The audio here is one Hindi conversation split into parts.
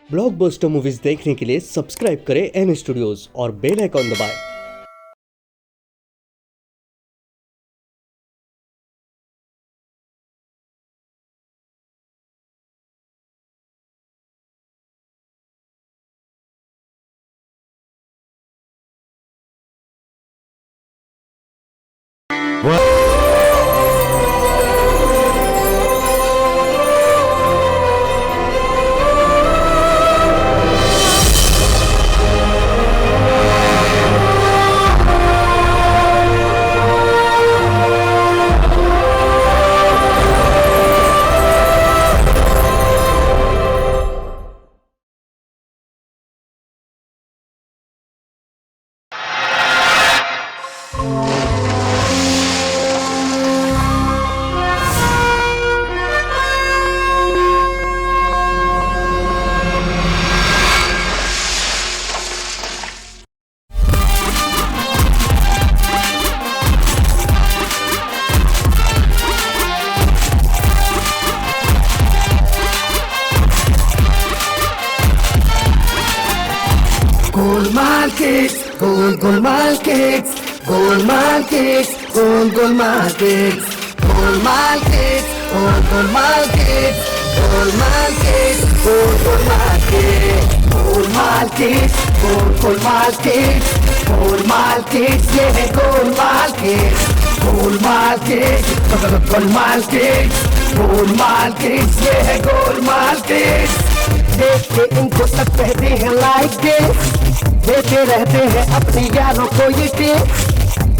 ब्लॉकबस्टर मूवीज देखने के लिए सब्सक्राइब करें एन स्टूडियोज और बेल आइकॉन दबाएं। Golmaal kids, Golmaal kids, Golmaal kids, Golmaal kids, Golmaal kids, Golmaal kids, Golmaal kids, Golmaal kids, Golmaal kids, Golmaal kids, Golmaal kids, ये है Golmaal kids, Golmaal kids, Golmaal kids, Golmaal kids, ये है गोलमाल किड्स। देख के इनको सब कहते हैं लाइक किड्स, देते रहते हैं अपने यारों को ये टिप्स,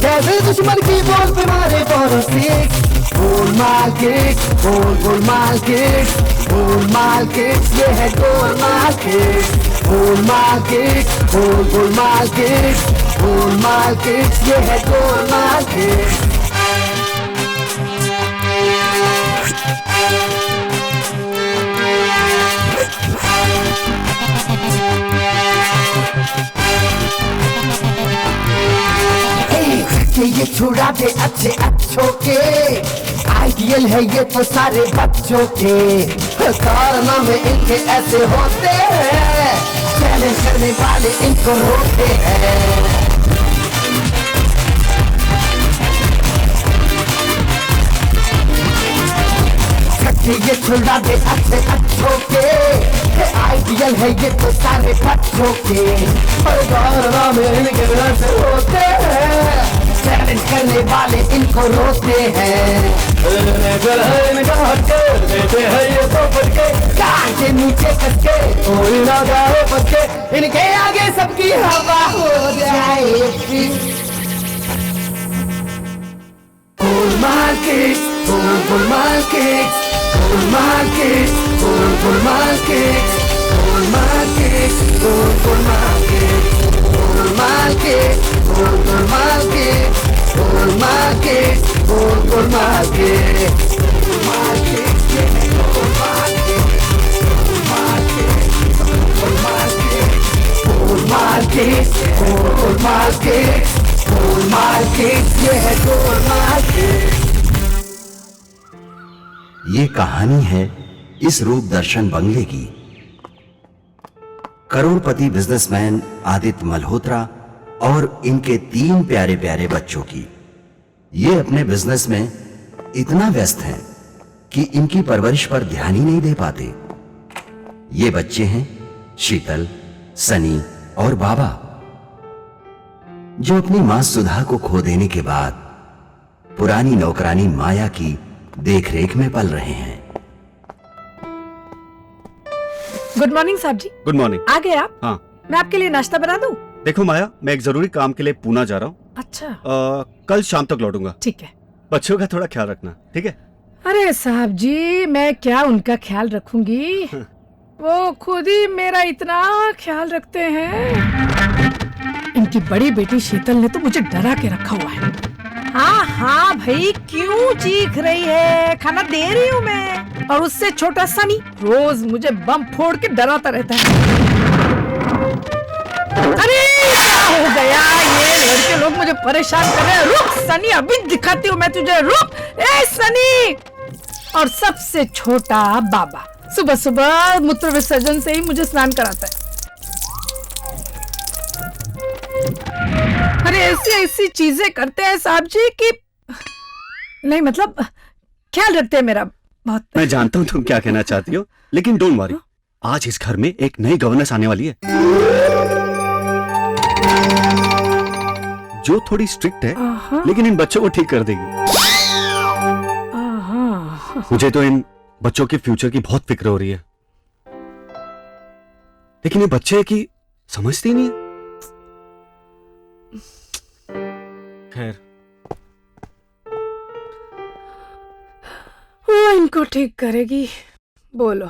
जैसे दुश्मन की बॉल पे मारे for six. Golmaal kids, Golmaal kids, Golmaal kids, ये है Golmaal kids, Golmaal kids, Golmaal kids, Golmaal kids, ये है गोलमाल किड्स। ये छुड़ा दे अच्छे अच्छों के, आइडियल है ये तो सारे बच्चों के, कारनामे इनके ऐसे होते हैं, चैलेंज करने वाले इनको रोकते हैं। ये छुड़ा दे अच्छे अच्छों के, आइडियल है ये तो सारे बच्चों के, कारनामे इनके ऐसे होते हैं, चैलेंज करने वाले इनको रोकते हैं। देते हैं ये तो पटके, कान के नीचे कसके, कोई ना जाए बचके, इनके आगे सबकी हवा हो जाए। Golmaal kids, Golmaal kids, Golmaal kids, Golmaal kids, Golmaal kids, Golmaal kids, Golmaal kids, Golmaal kids, Golmaal kids, Golmaal kids, Golmaal kids, ये है Golmaal kids, Golmaal kids, Golmaal kids, Golmaal kids, Golmaal kids, Golmaal kids, ये है गोलमाल किड्स। ये कहानी है इस रूप दर्शन बंगले की। करोड़पति बिजनेसमैन आदित्य मल्होत्रा और इनके 3 प्यारे प्यारे बच्चों की। ये अपने बिजनेस में इतना व्यस्त हैं कि इनकी परवरिश पर ध्यान ही नहीं दे पाते। ये बच्चे हैं शीतल, सनी और बाबा, जो अपनी मां सुधा को खो देने के बाद पुरानी नौकरानी माया की देखरेख में पल रहे हैं। गुड मॉर्निंग साहब जी। Good morning. आ गए आप? हाँ। मैं आपके लिए नाश्ता बना दूं? देखो माया, मैं एक जरूरी काम के लिए पूना जा रहा हूँ। अच्छा। कल शाम तक लौटूंगा। ठीक है। बच्चों का थोड़ा ख्याल रखना, ठीक है? अरे साहब जी, मैं क्या उनका ख्याल रखूंगी, वो खुद ही मेरा इतना ख्याल रखते हैं। इनकी बड़ी बेटी शीतल ने तो मुझे डरा के रखा हुआ है। हाँ हाँ भाई, क्यों चीख रही है, खाना दे रही हूँ मैं। और उससे छोटा सनी रोज मुझे बम फोड़ के डराता रहता है। अरे क्या हो गया, ये लड़के लोग मुझे परेशान कर रहे हैं। रुक सनी, अभी दिखाती हूँ मैं तुझे, रुक। ए सनी। और सबसे छोटा बाबा सुबह सुबह मूत्र विसर्जन से ही मुझे स्नान कराता है। अरे ऐसी ऐसी चीजें करते हैं साहब जी कि नहीं, मतलब ख्याल रखते हैं मेरा बहुत। मैं जानता हूँ तुम क्या कहना चाहती हो, लेकिन डोंट वरी, आज इस घर में एक नई गवर्नेंस आने वाली है जो थोड़ी स्ट्रिक्ट है, लेकिन इन बच्चों को ठीक कर देगी। मुझे तो इन बच्चों के फ्यूचर की बहुत फिक्र हो रही है, लेकिन ये बच्चे की समझते ही नहीं है। खैर, वो इनको ठीक करेगी, बोलो।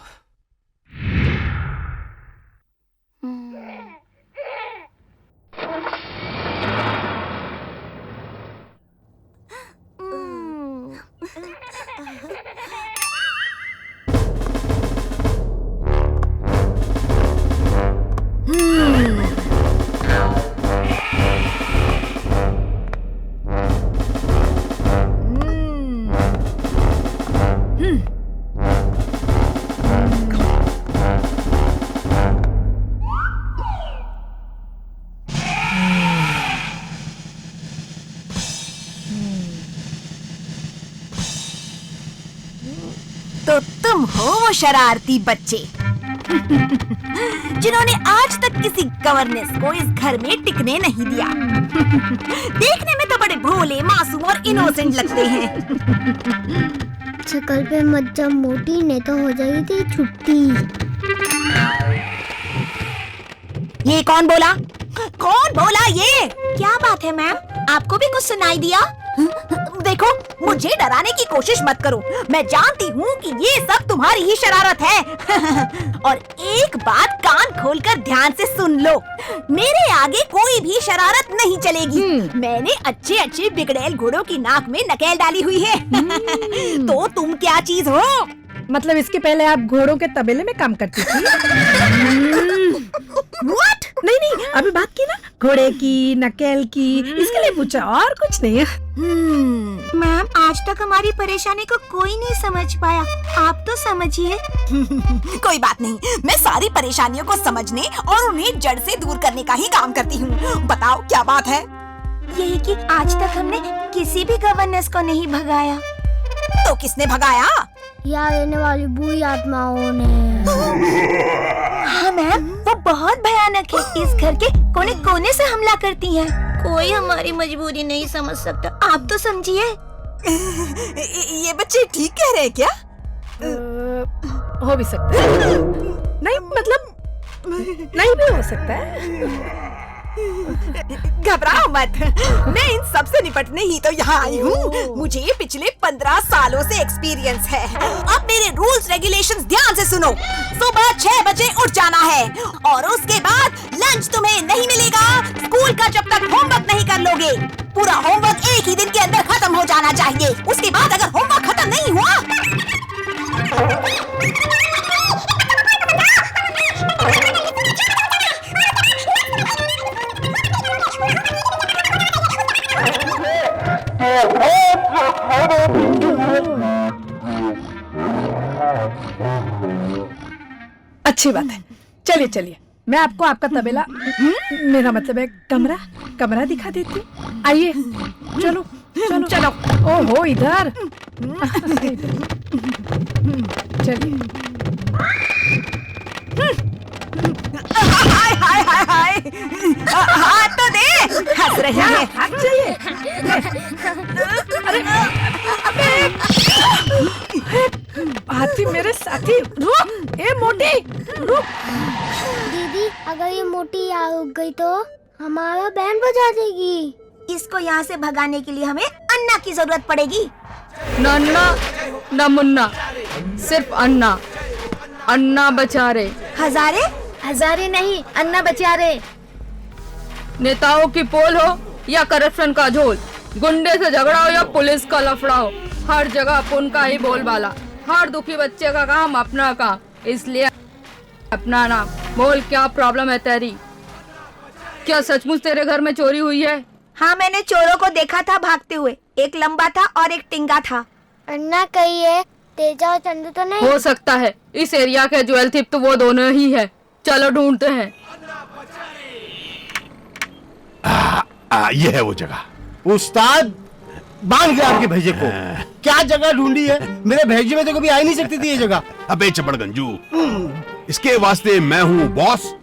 तो तुम हो वो शरारती बच्चे जिन्होंने आज तक किसी गवर्नेंस को इस घर में टिकने नहीं दिया। देखने में तो बड़े भोले, मासूम और इनोसेंट लगते हैं। शक्ल पे मत जब मोटी नहीं तो हो जाएगी तेरी छुट्टी। ये कौन बोला? कौन बोला ये? क्या बात है मैम, आपको भी कुछ सुनाई दिया? देखो, मुझे डराने की कोशिश मत करो। मैं जानती हूँ कि ये सब तुम्हारी ही शरारत है। और एक बात कान खोलकर ध्यान से सुन लो, मेरे आगे कोई भी शरारत नहीं चलेगी। मैंने अच्छे अच्छे बिगड़ैल घोड़ों की नाक में नकेल डाली हुई है। तो तुम क्या चीज हो? मतलब इसके पहले आप घोड़ों के तबेले में काम करती थी? What? नहीं, अभी बात की ना घोड़े की, नकेल की, इसके लिए पूछा, और कुछ नहीं है। मैम, आज तक हमारी परेशानी को कोई नहीं समझ पाया, आप तो समझिए। कोई बात नहीं, मैं सारी परेशानियों को समझने और उन्हें जड़ से दूर करने का ही काम करती हूँ। बताओ क्या बात है? यही कि आज तक हमने किसी भी गवर्नेंस को नहीं भगाया। तो किसने भगाया? यहाँ रहने वाली बुरी आत्माओं ने। हाँ मैम, वो बहुत भयानक है। इस घर के कोने कोने से हमला करती हैं। कोई हमारी मजबूरी नहीं समझ सकता, आप तो समझिए। ये बच्चे ठीक कह रहे हैं क्या? हो भी सकता है, नहीं मतलब नहीं भी हो सकता है। घबराओ मत, मैं इन सब से निपटने ही तो यहाँ आई हूँ। मुझे पिछले 15 सालों से एक्सपीरियंस है। अब मेरे रूल्स रेगुलेशंस ध्यान से सुनो। सुबह 6 बजे उठ जाना है और उसके बाद लंच तुम्हें नहीं मिलेगा स्कूल का जब तक होमवर्क नहीं कर लोगे। पूरा होमवर्क एक ही दिन के अंदर खत्म हो जाना चाहिए। उसके बाद अगर होमवर्क खत्म नहीं हुआ अच्छी बात है। चलिए चलिए, मैं आपको आपका तबेला, मेरा मतलब है कमरा दिखा देती हूँ। आइए, चलो चलो चलो। ओहो, इधर चलिए। हाय हाय हाय हाय, हाथ तो दे। हंस रही है, हाथ चाहिए। अरे हाथी मेरे साथी, रुक। ए मोटी, रुक। दीदी, अगर ये मोटी आ गई तो हमारा बैंड बजा देगी। इसको यहाँ से भगाने के लिए हमें अन्ना की जरूरत पड़ेगी। नन्ना न मुन्ना, सिर्फ अन्ना। अन्ना बचा रे। हजारे? हजारे नहीं, अन्ना बचा रे। नेताओं की पोल हो या करप्शन का झोल, गुंडे से झगड़ा हो या पुलिस का लफड़ा हो, हर जगह अपन का ही बोलबाला। हर दुखी बच्चे का काम अपना काम, इसलिए अपना नाम। बोल, क्या प्रॉब्लम है तेरी? क्या सचमुच तेरे घर में चोरी हुई है? हाँ, मैंने चोरों को देखा था भागते हुए। एक लंबा था और एक टिंगा था। अन्ना कही है तेजा और चंदू तो नहीं? हो सकता है इस एरिया के ज्वेल थिप तो वो दोनों ही है। चलो ढूंढते हैं। ये है वो जगह। उस्ताद बांध गया आपके भेजे को। क्या जगह ढूंढी है? मेरे भेजे में तो कभी आ ही नहीं सकती थी ये जगह। अबे चपड़गंजू, इसके वास्ते मैं हूँ बॉस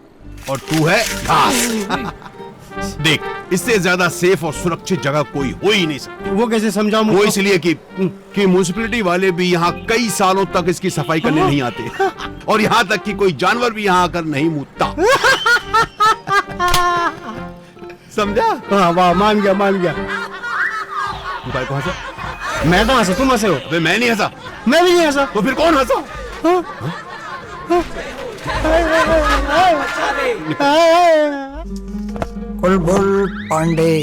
और तू है घास। देख, इससे ज्यादा सेफ और सुरक्षित जगह कोई हो ही नहीं सकती। वो कैसे समझाऊं वो मुझको? इसलिए कि म्युनिसिपैलिटी वाले भी यहाँ कई सालों तक इसकी सफाई करने नहीं आते और यहाँ तक कि कोई जानवर भी यहाँ आकर नहीं मूतता। समझा? हाँ वाह, मान गया मान गया। तू भाई को हंसा? मैं तो हंसा, तुम हंसे हो। अबे मैं नहीं हंसा। मैं भी नहीं हंसा। तो फिर कौन हंसा? बुलबुल पांडे।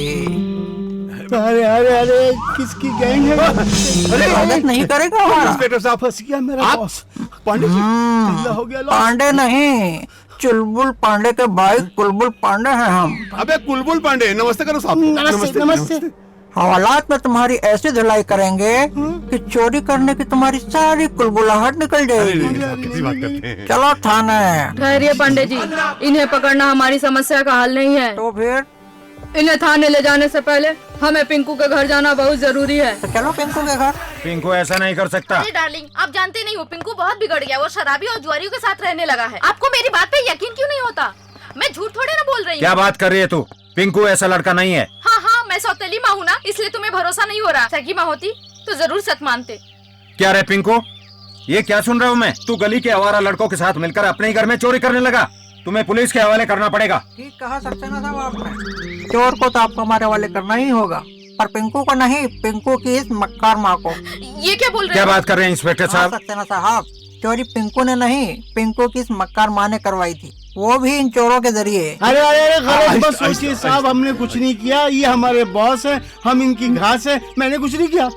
अरे अरे अरे, किसकी गैंग है? अरे मदद नहीं करेगा हमारा? इंस्पेक्टर साहब, फंस गया मेरा आप? बॉस। पांडे जी, ढीला हो गया लॉस। पांडे नहीं, चुलबुल पांडे के भाई कुलबुल पांडे हैं हम। अबे कुलबुल पांडे, नमस्ते करो साहब। नमस्ते नमस्ते। हवालात में तुम्हारी ऐसी धुलाई करेंगे कि चोरी करने की तुम्हारी सारी कुलबुलाहट निकल जाएगी। किसी बात करते हैं। चलो थाने। ठहरिए पांडे जी, इन्हें पकड़ना हमारी समस्या का हल नहीं है। तो फिर इन्हें थाने ले जाने से पहले हमें पिंकू के घर जाना बहुत जरूरी है। तो चलो पिंकू के घर। पिंकू ऐसा नहीं कर सकता। अरे डार्लिंग, आप जानते नहीं हो पिंकू बहुत बिगड़ गया। वो शराबी और जुआरियों के साथ रहने लगा है। आपको मेरी बात पे यकीन क्यों नहीं होता? मैं झूठ थोड़े ना बोल रही हूँ। क्या बात कर रही है तू? पिंकू ऐसा लड़का नहीं है। हाँ हाँ, मैं सौतेली माँ हूँ ना, इसलिए तुम्हें भरोसा नहीं हो रहा। सगी माँ होती तो जरूर सच मानते। क्या रे पिंकू, ये क्या सुन रहा हूँ मैं? तू गली के आवारा लड़कों के साथ मिलकर अपने ही घर में चोरी करने लगा। तुम्हें पुलिस के हवाले करना पड़ेगा। ठीक कहा सक्सेना साहब आपने। चोर को तो आपको हमारे वाले करना ही होगा, पर पिंकू को नहीं, पिंकू की इस मक्कार माँ को। ये क्या बोल रहे क्या हो? बात कर रहे हैं इंस्पेक्टर साहब? सक्सेना साहब, चोरी पिंकू ने नहीं, पिंकू की इस मक्कार माँ ने करवाई थी, वो भी इन चोरों के जरिए। अरे अरे अरे, गलत मत आहिस्ता, सोचिए आहिस्ता, साहब, हमने कुछ नहीं किया। ये हमारे बॉस है, हम इनकी घास है। मैंने कुछ नहीं किया।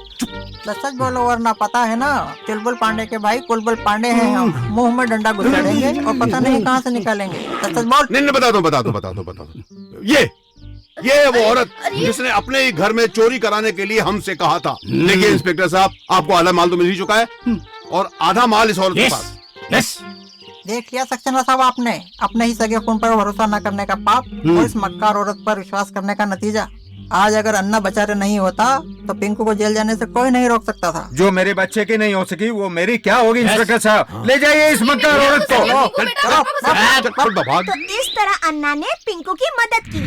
सच बोलो वरना पता है ना, चुलबुल पांडे के भाई कुलबुल पांडे हैं हम। मुंह में डंडा घुसाड़ेंगे और पता नहीं कहाँ से निकालेंगे। सच बोल। नहीं, बता दो। ये वो औरत जिसने अपने ही घर में चोरी कराने के लिए हमसे कहा था। देखिए इंस्पेक्टर साहब, आपको आधा माल तो मिल ही चुका है और आधा माल इस औरत के पास। यस। देख लिया सक्सेना साहब आपने, अपने ही सगे खून पर भरोसा न करने का पाप और इस मक्कार औरत पर विश्वास करने का नतीजा। आज अगर अन्ना बचारे नहीं होता तो पिंकू को जेल जाने से कोई नहीं रोक सकता था। जो मेरे बच्चे की नहीं हो सकी वो मेरी क्या होगी इंस्पेक्टर साहब? ले जाइए इस मक्कार औरत को। तो इस तरह अन्ना ने पिंकू की मदद की।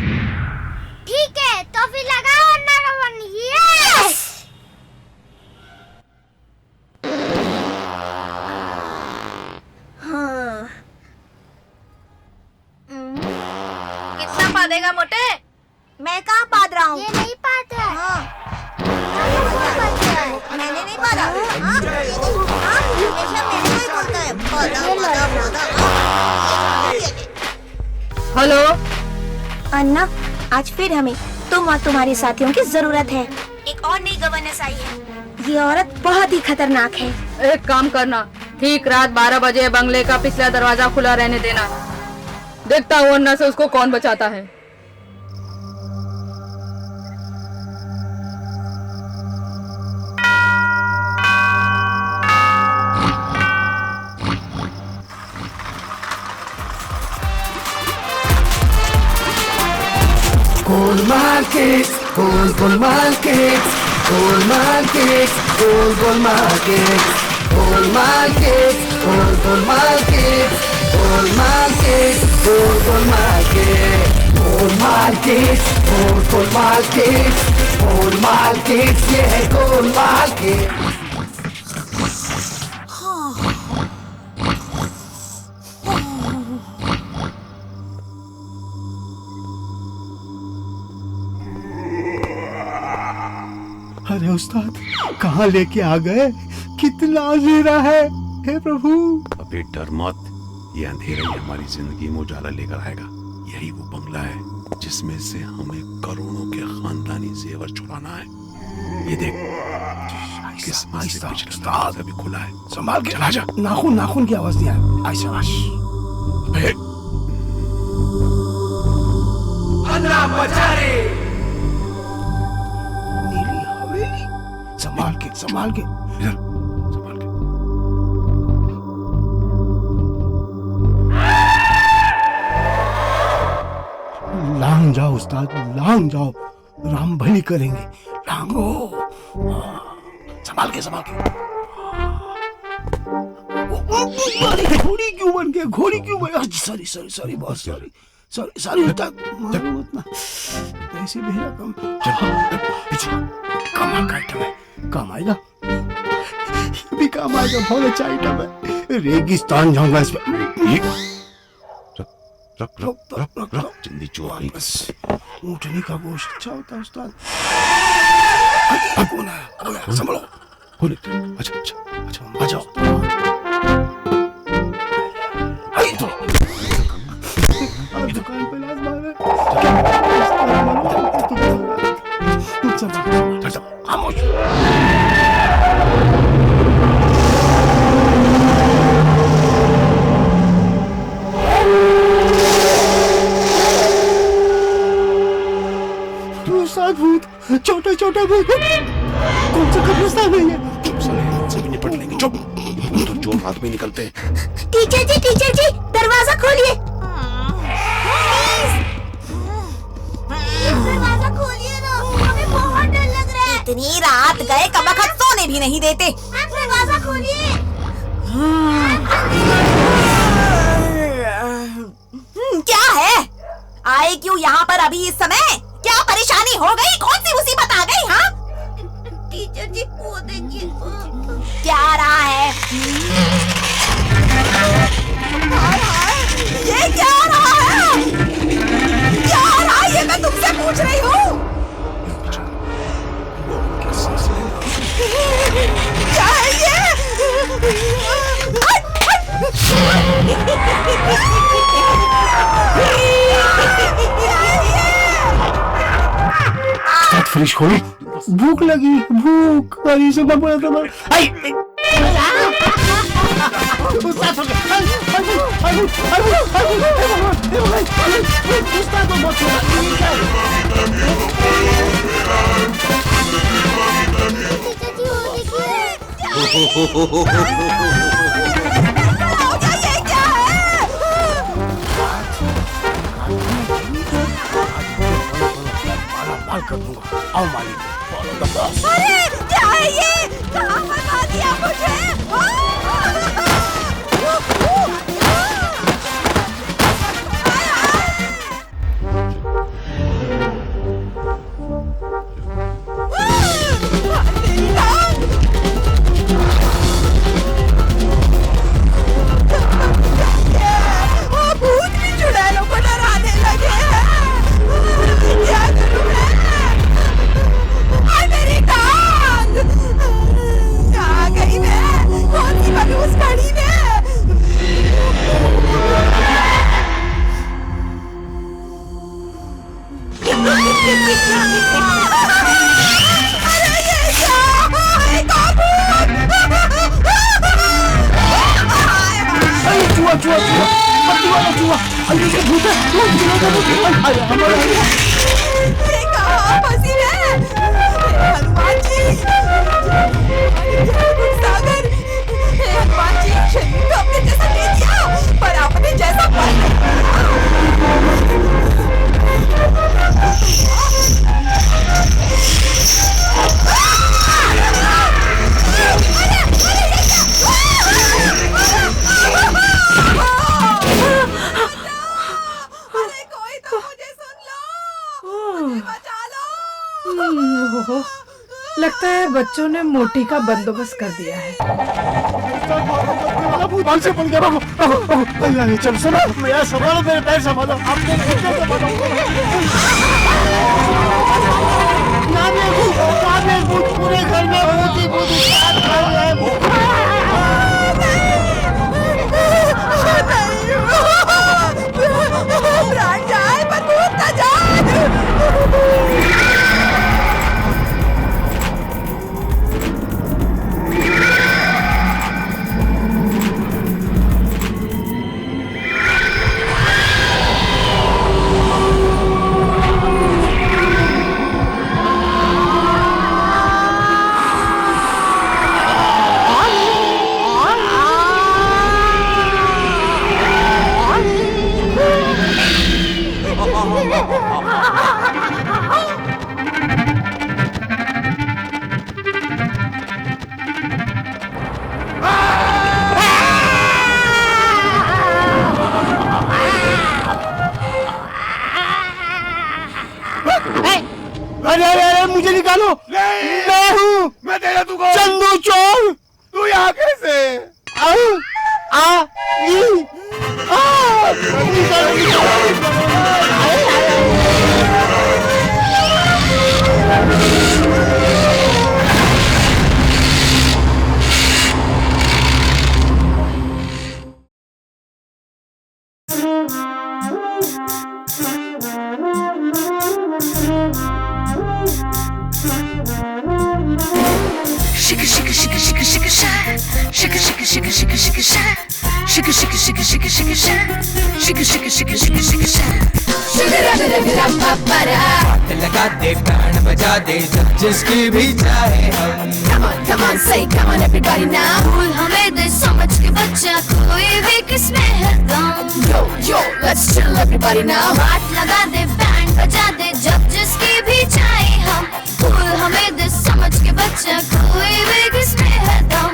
ठीक है, तो फिर लगाओ अन्ना का वन। यस। हाँ। कितना पादेगा मोटे? मैं कहाँ पाद रहा हूँ? ये नहीं पाता है। हाँ। मैंने नहीं पादा। हाँ? हाँ? हमेशा मेरे को ही बोलता है पादा। हेलो अन्ना, आज फिर हमें तुम और तुम्हारे साथियों की जरूरत है। एक और नई गवर्नेंस आई है। ये औरत बहुत ही खतरनाक है। एक काम करना, ठीक रात 12 बजे बंगले का पिछला दरवाजा खुला रहने देना। देखता हूँ अन्ना से उसको कौन बचाता है। गोल मार्केट, गोल मार्केट, गोल मार्केट, गोल मार्केट, गोल मार्केट, गोल मार्केट, गोल मार्केट, गोल मार्केट, गोल मार्केट, गोल मार्केट, गोल मार्केट, ये है गोल मार्केट। अरे उस्ताद, कहाँ लेके आ गए? कितना अंधेरा है, हे प्रभु। अबे डर मत, ये अंधेरा ही हमारी जिंदगी में उजाला लेकर आएगा। यही वो बंगला है जिसमें से हमें करोड़ों के खानदानी जेवर चुराना है। ये देख, किस्मत से पिछला दरवाजा भी खुला है। संभाल के चला जा। नाखून की आवाज नहीं आ रही। अबे नीली हवेली। संभाल के इधर संभाल के। लांग जाओ उस्ताद, लांग जाओ, राम भली करेंगे, लांगो। संभाल के संभाल के। घोड़ी क्यों बन गया, घोड़ी क्यों बन? सॉरी सॉरी सॉरी, बहुत सॉरी सॉरी सॉरी उस्ताद, मारो मत ना, ऐसे भेजा कम। चलो कमाल का आइटम है, काम आएगा, भी काम आएगा, बहुत अच्छा आइटम है। रेगिस्तान जाऊंगा इस पर। रख जल्दी चोर नहीं। बस ऊँटनी का गोश्त अच्छा होता है उस्ताद। कौन आया? संभलो। अच्छा अच्छा अच्छा, आ जाओ। दुकान पे लाज मार रहे। खामोश। भूत, छोटा छोटा भूत, कौन सा कब्रिस्तान है ये? चुप साले, इनसे भी निपट लेंगे, चुप। ये तो चोर रात में निकलते हैं। टीचर जी दरवाजा खोलिए। दरवाजा खोलिए ना, हमें बहुत डर लग रहा है। इतनी रात गए, कबखत सोने भी नहीं देते। दरवाजा खोलिए। क्या है? आए क्यों यहाँ पर अभी इस समय? क्या परेशानी हो गई? कौन सी मुसीबत आ गई? हाँ टीचर जी, वो देखिए क्या रहा है। ये क्या रहा है? क्या रहा है ये मैं तुमसे पूछ रही हूँ। क्या है ये? फ्रिज खोलो, भूख लगी, भूख वाली से मैं बोला था मैं। कर दूंगा। आओ मालिक। अरे क्या है ये? कहाँ फंसा दिया मुझे? भूत भी चुड़ैलों को डराने लगे हैं। क्या करूं मैं? मेरी टांग कहाँ गई? मैं कौन सी बलूस पड़ी में? अरे ये क्या है? चूहा चूहा चूहा, पत्ती वाला चूहा, अरे इसके भूत है। ये कहाँ फंसी है? हनुमान जी, सागर, हनुमान जी, शरीर तो अपने जैसा दे दिया, पर आपने जैसा लगता है बच्चों ने मोटी का बंदोबस्त कर दिया है। से बन गया। चल सुनो, मेरा संभालो, मेरे पैर संभालो, आपने पूरे घर में प्राण जाए पर भूत न जाए। निकालो। मैं हूँ, मैं तेरा तू कौन? चंदू चोर। तू यहाँ कैसे? Shake it, shake it, shake it, shake it, shake it, shake it, shake it, shake it, shake it, shake it, shake it, shake it, shake it, shake it, shake it, shake it, shake it, shake it, shake it, shake it, हाथ लगा दे बैंड बजा दे जब जिसकी भी चाहे हम। Come on, come on, say come on everybody now. भूल हमें दे समझ के बच्चा कोई भी किसमें है दम। Yo yo, let's chill everybody now. हाथ लगा दे बैंड बजा दे जब जिसकी भी चाहे हम। भूल हमें दे समझ के बच्चा कोई भी किसमें है दम।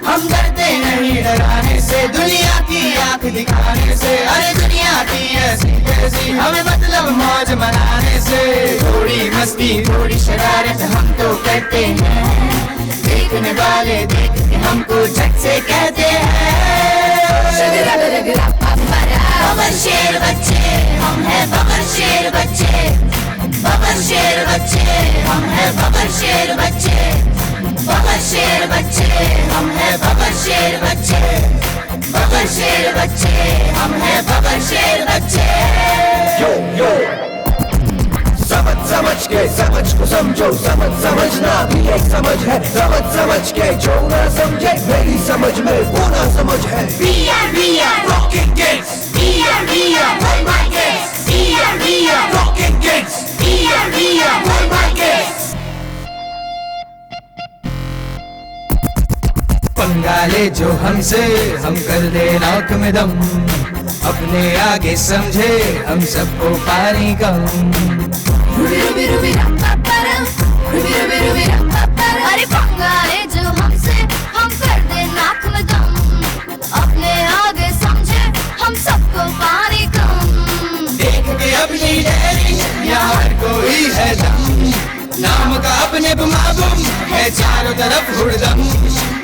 हम डरते नहीं डराने से, दुनिया की आंख दिखाने से। अरे दुनिया की ऐसी कैसी हमें मतलब मौज मनाने से। थोड़ी मस्ती थोड़ी शरारत हम तो करते हैं, देखने वाले देख के हमको झट से कहते हैं। बबर शेर बच्चे हम हैं, बबर शेर बच्चे, बबर शेर बच्चे हम हैं, बबर शेर बच्चे, बबर शेर बच्चे हम हैं, बबर शेर बच्चे, बबर शेर बच्चे हम हैं, बबर शेर बच्चे। यो यो समझ समझ के समझ को समझो, समझ समझना भी एक समझ है। समझ समझ के जो ना समझे मेरी समझ में वो ना समझ है। rocking kids, hold my kids, rocking kids, hold my kids. पंगा ले जो हमसे हम कर दे नाक में दम, अपने आगे समझे हम सबको पानी कम। Ruby ruby ram pa param, ruby ram pa param. अरे पंगा ले जो हमसे हम कर दे नाक में दम, अपने आगे समझे हम सबको पानी कम। देख के अपनी डेरी यहाँ हर कोई है दम, नाम का अपने बुमाबुम है चारों तरफ हुड़दम।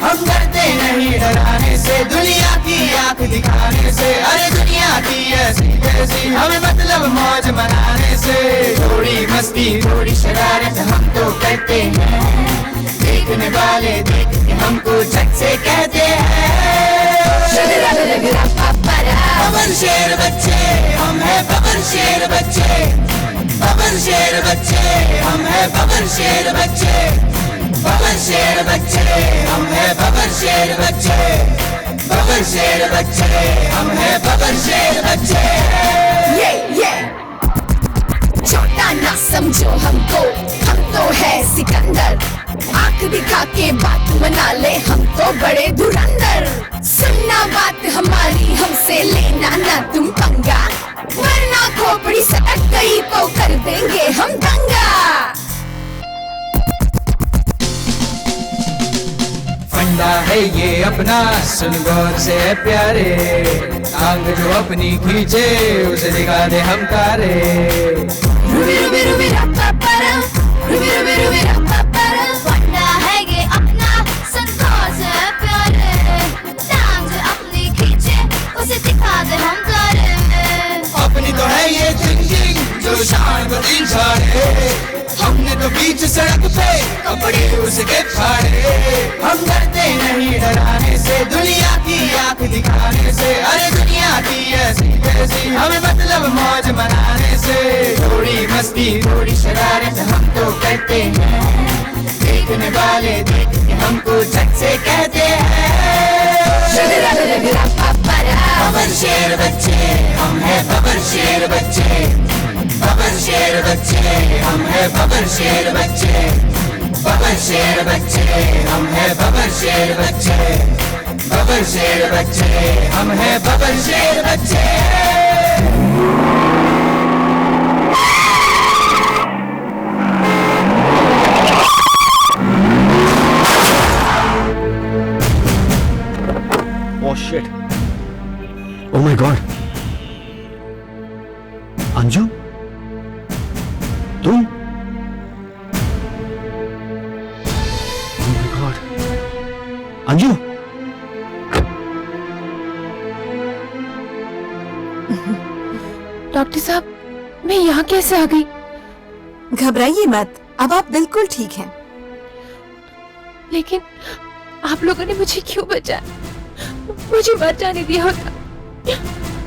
हम डरते नहीं डराने से, दुनिया की आंख दिखाने से। अरे दुनिया की ऐसी कैसी हमें मतलब मौज मनाने से। थोड़ी मस्ती थोड़ी शरारत हम तो करते हैं, देखने वाले देख के हमको झट से कहते हैं। बबर शेर बच्चे हम हैं, बबर शेर बच्चे, बबर शेर बच्चे हम हैं, बबर शेर बच्चे, बबर शेर बच्चे हम हैं, बबर शेर बच्चे, बबर शेर बच्चे हम हैं, बबर शेर बच्चे। ये छोटा ना समझो हमको, हम तो है सिकंदर। आंख दिखा के बात मना ले, हम तो बड़े धुरंधर। सुनना बात हमारी, हमसे लेना ना तुम पंगा, वरना खोपड़ी सटक गई तो कर देंगे हम दंगा। फंडा है ये अपना सुन गौर से प्यारे, टांग जो अपनी खींचे उसे दिखा दे हम तारे। रुबी रप्पा परम, रुबी रप्पा परम। फंडा है ये अपना सुन गौर से प्यारे, टांग जो अपनी खींचे उसे दिखा दे हम तारे। अपनी तो है ये थिंकिंग जो शान को तीन छाड़े, हमने तो बीच सड़क पे कपड़े उसके फाड़े। हम डरते नहीं डराने से, दुनिया की आंख दिखाने से। अरे दुनिया की ऐसी कैसी हमें मतलब मौज मनाने से। थोड़ी मस्ती थोड़ी शरारत हम तो करते हैं, देखने वाले देख के हमको झट से कहते हैं। बबर शेर बच्चे हम हैं, बबर शेर बच्चे, बबर शेर बच्चे हम हैं, बबर शेर बच्चे, बबर शेर बच्चे हम हैं, बबर शेर बच्चे, बबर शेर बच्चे हम हैं, बबर शेर बच्चे। Oh shit. Oh my god. Anju, तुम? अंजू, डॉक्टर साहब, मैं यहाँ कैसे आ गई? घबराइए मत, अब आप बिल्कुल ठीक हैं। लेकिन आप लोगों ने मुझे क्यों बचाया? मुझे मर जाने दिया होता,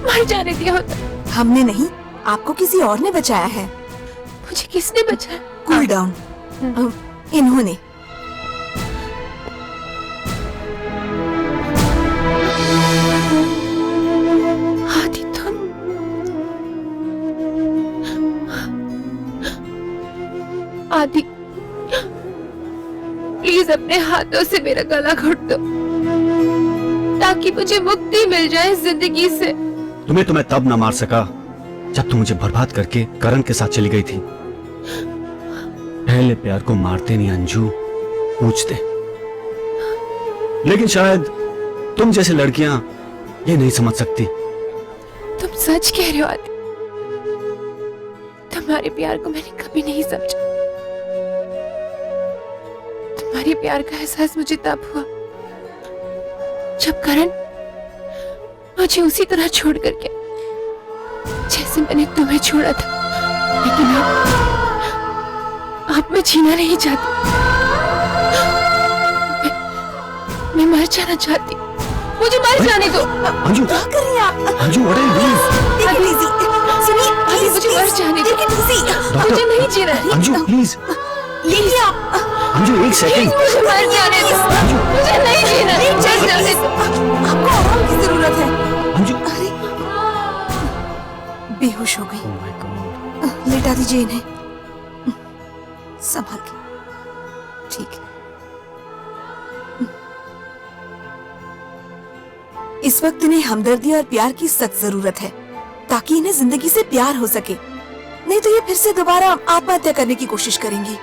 मर जाने दिया होता। हमने नहीं, आपको किसी और ने बचाया है। मुझे किसने बचाया? कूल डाउन, इन्होंने। आदि तुम, आदि प्लीज अपने हाथों से मेरा गला घोट दो ताकि मुझे मुक्ति मिल जाए जिंदगी से। तुम्हें तब न मार सका जब तुम मुझे बर्बाद करके करण के साथ चली गई थी। पहले प्यार को मारते नहीं अंजू, पूछते। लेकिन शायद तुम जैसी लड़कियां ये नहीं समझ सकती। तुम सच कह रहे हो आदि, तुम्हारे प्यार को मैंने कभी नहीं समझा। तुम्हारे प्यार का एहसास मुझे तब हुआ जब करण मुझे उसी तरह छोड़ कर गया जैसे मैंने तुम्हें छोड़ा था। लेकिन अब मैं जीना नहीं चाहती, मैं मर जाना चाहती। मुझे मर जाने दो। अंजू, क्या कर रही हैं आप? Anju, what are you doing? सुनिए, मुझे मर जाने दो। मुझे नहीं जीना। अंजू प्लीज, लीजिए आप। अंजू एक सेकंड। मुझे मर जाने दो, मुझे नहीं जीना। मर जाने दो। आपको आराम की जरूरत है। अंजू, अरे बेहोश हो गई। लेटा दीजिए इन्हें, संभल के। ठीक है। इस वक्त इन्हें हमदर्दी और प्यार की सख्त जरूरत है ताकि इन्हें जिंदगी से प्यार हो सके, नहीं तो ये फिर से दोबारा आत्महत्या करने की कोशिश करेंगी।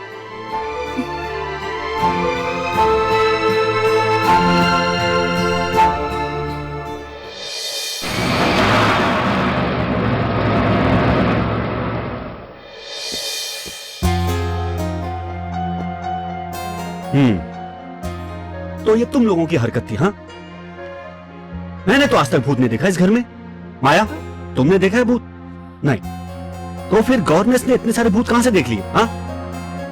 तो ये तुम लोगों की हरकत थी? हाँ, मैंने तो आज तक भूत नहीं देखा इस घर में। माया, तुमने देखा है भूत? नहीं। तो फिर गवर्नेंस ने इतने सारे भूत कहाँ से देख लिए? हाँ?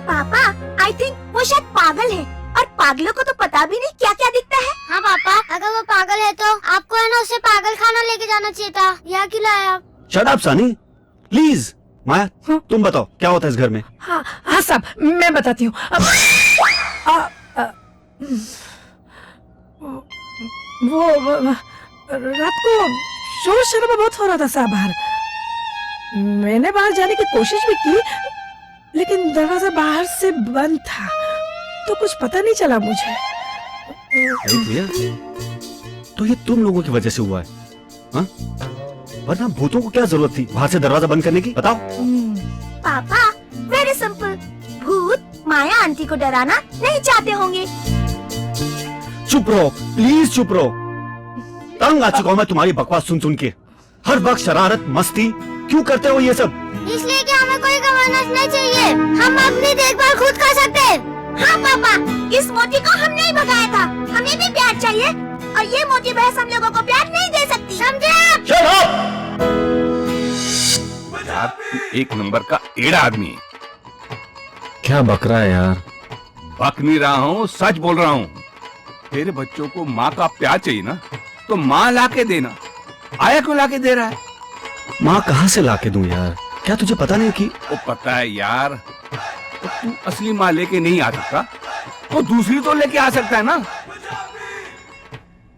पापा, आई थिंक वो शायद पागल है और पागलों को तो पता भी नहीं क्या क्या दिखता है। हाँ पापा, अगर वो पागल है तो आपको है ना उसे पागल खाना लेके जाना चाहिए था। यहाँ क्यों लाया आप? Shut up Sunny, please. Maya, तुम बताओ क्या होता है इस घर में? हाँ हाँ साहब, मैं बताती हूँ। वो रात को शोर शराबा बहुत हो रहा था साहब बाहर। मैंने बाहर जाने की कोशिश भी की लेकिन दरवाजा बाहर से बंद था तो कुछ पता नहीं चला मुझे। अरे भैया, तो ये तुम लोगों की वजह से हुआ है? हाँ? वरना भूतों को क्या जरूरत थी बाहर से दरवाजा बंद करने की? बताओ। पापा, वेरी सिंपल। भूत माया आंटी को डराना नहीं चाहते होंगे। चुप रहो, प्लीज चुप रहो। तंग आ चुका हूं मैं तुम्हारी बकवास सुन सुन के। हर वक्त शरारत मस्ती क्यों करते हो ये सब? इसलिए कि हमें कोई गवर्नेंस नहीं चाहिए, हम अपनी देखभाल खुद कर सकते हैं। हाँ पापा, इस मोटी को हमने ही भगाया था, हमें भी प्यार चाहिए और ये मोटी भैंस हम लोगों को प्यार नहीं दे सकती, समझे आप? Shut up! यार, तू एक नंबर का एड़ा आदमी है। क्या बक रहा है यार? बक नहीं रहा हूँ, सच बोल रहा हूँ। तेरे बच्चों को माँ का प्यार चाहिए ना, तो माँ लाके देना। आया क्यों लाके दे रहा है? माँ कहाँ से लाके दूं यार? क्या तुझे पता नहीं कि? वो पता है यार, तो तू असली माँ लेके नहीं आ सकता तो दूसरी तो लेके आ सकता है ना।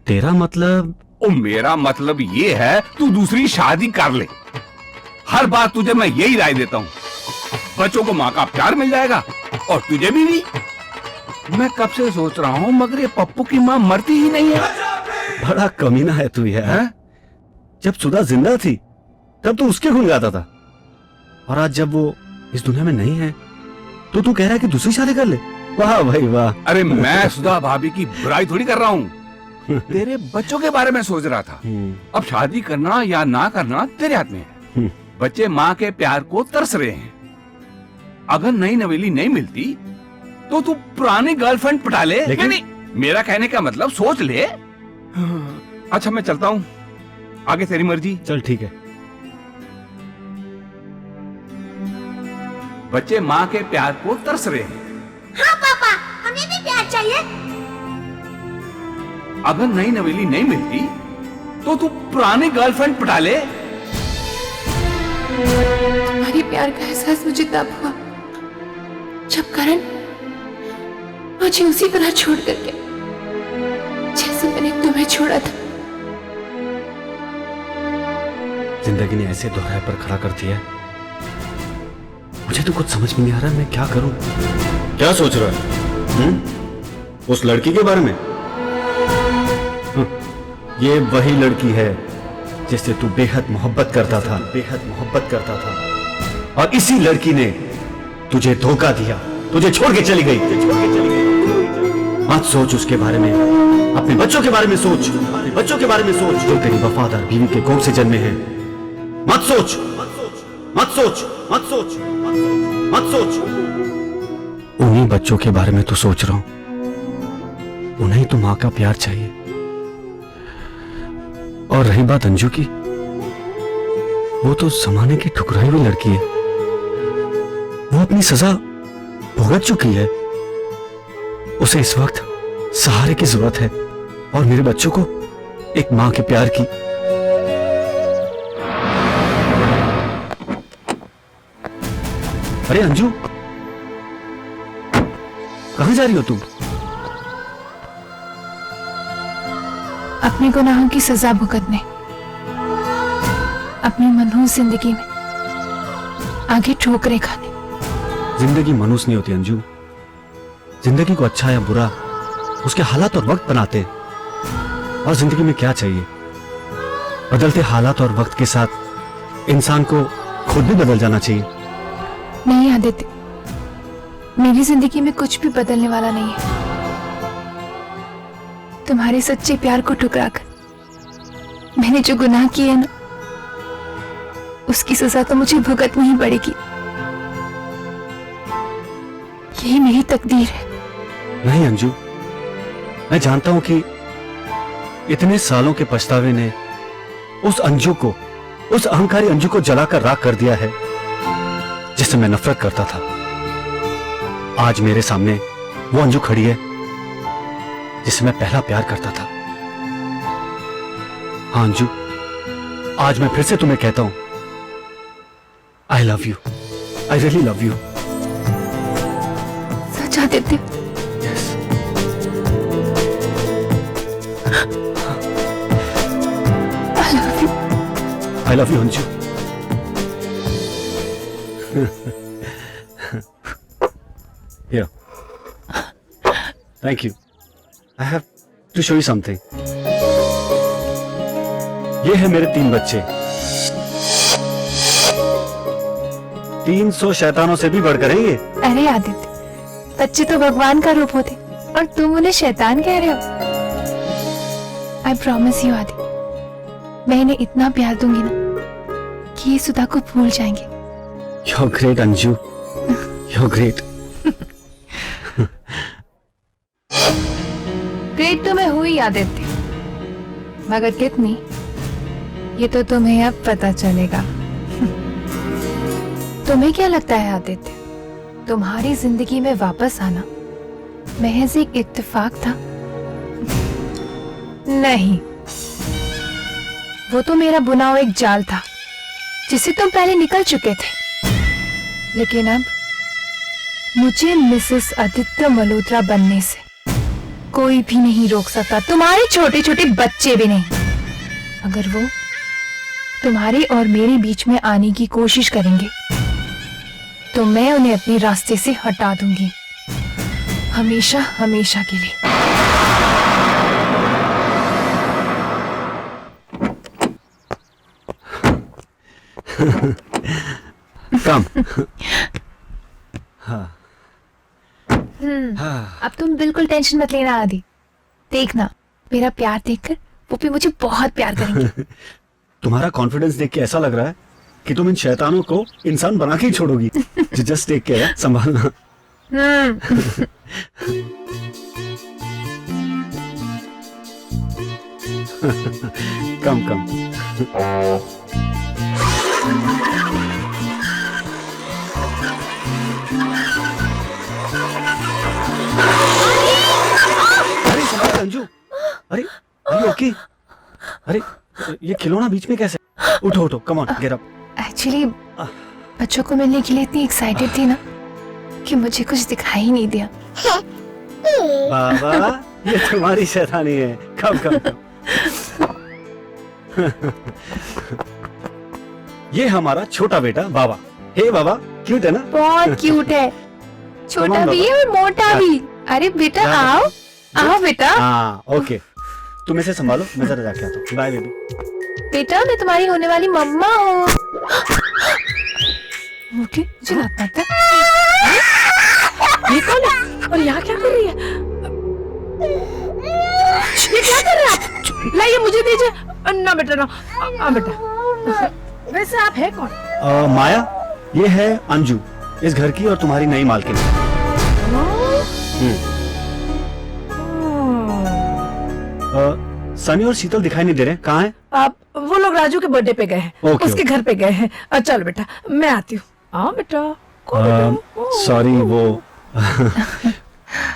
तेरा मतलब? ओ, मेरा मतलब ये है तू दूसरी शादी कर ले। हर बार तुझे मैं यही राय देता हूँ, बच्चों को माँ का प्यार मिल जाएगा और तुझे भी। मैं कब से सोच रहा हूँ मगर ये पप्पू की माँ मरती ही नहीं है। बड़ा कमीना है तू यार। है? जब सुधा जिंदा थी तब तो उसके गुण गाता था और आज जब वो इस दुनिया में नहीं है तो तू कह रहा है कि दूसरी शादी कर ले? वाह भाई वाह। अरे मैं सुधा भाभी की बुराई थोड़ी कर रहा हूँ, तेरे बच्चों के बारे में सोच रहा था। अब शादी करना या ना करना तेरे हाथ में है। बच्चे माँ के प्यार को तरस रहे हैं। अगर नई नवेली नहीं मिलती तो तू पुरानी गर्लफ्रेंड पटा ले। लेकिन मेरा कहने का मतलब सोच ले। अच्छा मैं चलता हूँ, आगे तेरी मर्जी। चल ठीक है। बच्चे माँ के प्यार को तरस रहे हैं। हाँ पापा, हमें भी प्यार चाहिए। अगर नई नवेली नहीं मिलती तो तू पुरानी गर्लफ्रेंड पटा ले। तुम्हारी प्यार का एहसास मुझे तब हुआ जब करण मुझे उसी तरह छोड़ करके जैसे मैंने तुम्हें छोड़ा था। जिंदगी ने ऐसे दोहराए पर खड़ा कर दिया। मुझे तो कुछ समझ में नहीं आ रहा मैं क्या करूं। क्या सोच रहा है? उस लड़की के बारे में? ये वही लड़की है जिससे तू बेहद मोहब्बत करता था, बेहद मोहब्बत करता था, और इसी लड़की ने तुझे धोखा दिया, तुझे छोड़ के चली गई। मत सोच उसके बारे में, अपने बच्चों के बारे में सोच, अपने बच्चों के बारे में सोच जो तेरी वफादार बीवी के कोख से जन्मे हैं। मत सोच, मत सोच, मत सोच, मत सोच, मत सोच। उन्हीं बच्चों के बारे में तो सोच रहा हूं। उन्हें तो मां का प्यार चाहिए। और रही बात अंजू की, वो तो जमाने की ठुकराई हुई लड़की है। वो अपनी सजा भुगत चुकी है। उसे इस वक्त सहारे की जरूरत है और मेरे बच्चों को एक मां के प्यार की। अरे अंजू, कहां जा रही हो तुम? अपने गुनाहों की सजा भुगतने, अपनी मनहूस जिंदगी में आगे ठोकरें खाने। जिंदगी मनहूस नहीं होती अंजू। जिंदगी को अच्छा या बुरा उसके हालात और वक्त बनाते हैं। और जिंदगी में क्या चाहिए? बदलते हालात और वक्त के साथ इंसान को खुद भी बदल जाना चाहिए। नहीं आदित्य, मेरी जिंदगी में कुछ भी बदलने वाला नहीं है। तुम्हारे सच्चे प्यार को ठुकराकर मैंने जो गुनाह किए ना, उसकी सजा तो मुझे भुगतनी ही पड़ेगी। यही मेरी तकदीर है। नहीं अंजू, मैं जानता हूं कि इतने सालों के पछतावे ने उस अंजू को, उस अहंकारी अंजू को जलाकर राख कर दिया है जिससे मैं नफरत करता था। आज मेरे सामने वो अंजू खड़ी है जिससे मैं पहला प्यार करता था। हाँ अंजू, आज मैं फिर से तुम्हें कहता हूं, I love you, I really love you. Such Aditya? I love you Anju. Here. Thank you. I have to show you something. ये है मेरे 3 बच्चे। 300 शैतानों से भी बढ़कर हैं ये। अरे आदित्य, बच्चे तो भगवान का रूप होते और तुम उन्हें शैतान कह रहे हो। आई प्रॉमिस यू आदित्य, मैं इन्हें इतना प्यार दूंगी ना कि ये सुधा को भूल जाएंगे। You're great Anju, you're great. Great तो मैं हुई आदित्य, मगर कितनी ये तो तुम्हें अब पता चलेगा। तुम्हें क्या लगता है आदित्य, तुम्हारी जिंदगी में वापस आना महज एक इत्तेफाक था? नहीं, वो तो मेरा बुना हुआ एक जाल था जिसे तुम पहले निकल चुके थे। लेकिन अब मुझे मिसेस आदित्य मल्होत्रा बनने से कोई भी नहीं रोक सकता, तुम्हारे छोटे छोटे बच्चे भी नहीं। अगर वो तुम्हारे और मेरे बीच में आने की कोशिश करेंगे तो मैं उन्हें अपने रास्ते से हटा दूंगी, हमेशा हमेशा के लिए। कम। अब तुम बिल्कुल टेंशन मत लेना आदि। देखना, मेरा प्यार देखकर वो भी मुझे बहुत प्यार करेंगे। तुम्हारा कॉन्फिडेंस देख के ऐसा लग रहा है कि तुम इन शैतानों को इंसान बना के ही छोड़ोगी। जस्ट टेक केयर, संभालना। कम कम। अरे संभाल अंजू। अरे ओके। अरे ये खिलौना बीच में कैसे? उठो उठो, come on, get up. Actually बच्चों को मिलने के लिए इतनी एक्साइटेड थी ना कि मुझे कुछ दिखाई ही नहीं दिया। बाबा ये तुम्हारी शैतानी है। कम कम कम। ये हमारा छोटा बेटा बाबा। हे बाबा, क्यूट है ना? बहुत क्यूट है, छोटा भी है और मोटा भी। अरे बेटा आओ आओ बेटा। हाँ ओके, तुम इसे संभालो, मैं जरा जाके आता हूँ। Bye baby. बेटा मैं तुम्हारी होने वाली मम्मा हूँ। मोटी मुझे लगता है ये कौन है और यहाँ क्या कर रही है? ये क्या कर रहे हैं आप? लाइए मुझे दीजिए। ना बेटा ना। हाँ बेटा। वैसे आप है कौन? माया, ये है अंजू, इस घर की और तुम्हारी नई मालकिन। सनी और शीतल दिखाई नहीं दे रहे, कहाँ हैं? आप वो लोग राजू के बर्थडे पे गए हैं। उसके घर पे गए हैं। चल बेटा मैं आती हूँ। हाँ बेटा। सॉरी वो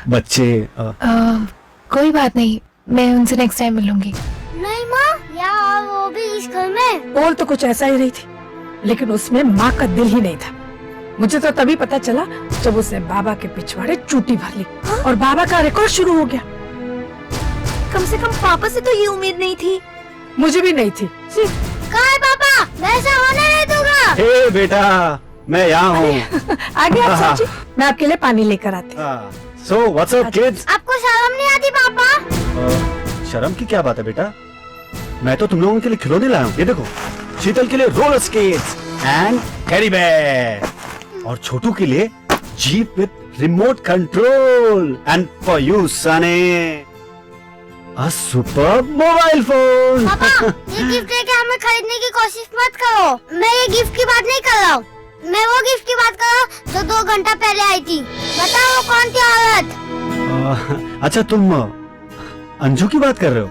बच्चे कोई बात नहीं, मैं उनसे नेक्स्ट टाइम मिलूंगी। नहीं माँ, या वो भी इस घर में। बोल तो कुछ ऐसा ही रही थी, लेकिन उसमें माँ का दिल ही नहीं था। मुझे तो तभी पता चला जब उसने बाबा के पिछवाड़े चूटी भर ली और बाबा का रिकॉर्ड शुरू हो गया। कम से कम पापा से तो ये उम्मीद नहीं थी। मुझे भी नहीं थी। कहाँ है पापा? वैसा होने नहीं दूंगा। हे बेटा, मैं यहाँ हूँ। आगे आप सोचिए, मैं आपके लिए पानी लेकर आती। So what's up kids? आपको शर्म नहीं आती पापा? शर्म की क्या बात है बेटा, मैं तो तुम लोगों के लिए खिलौने लाया हूँ। ये देखो, शीतल के लिए roller skates and carry bag, और छोटू के लिए jeep with remote control, and for you Sunny a superb mobile phone. पापा ये गिफ्ट लेके हमें खरीदने की कोशिश मत करो। मैं ये गिफ्ट की बात नहीं कर रहा हूँ, मैं वो गिफ्ट की बात कर रहा हूँ जो 2 घंटा पहले आई थी। बताओ वो कौन थी औरत? अच्छा तुम अंजू की बात कर रहे हो?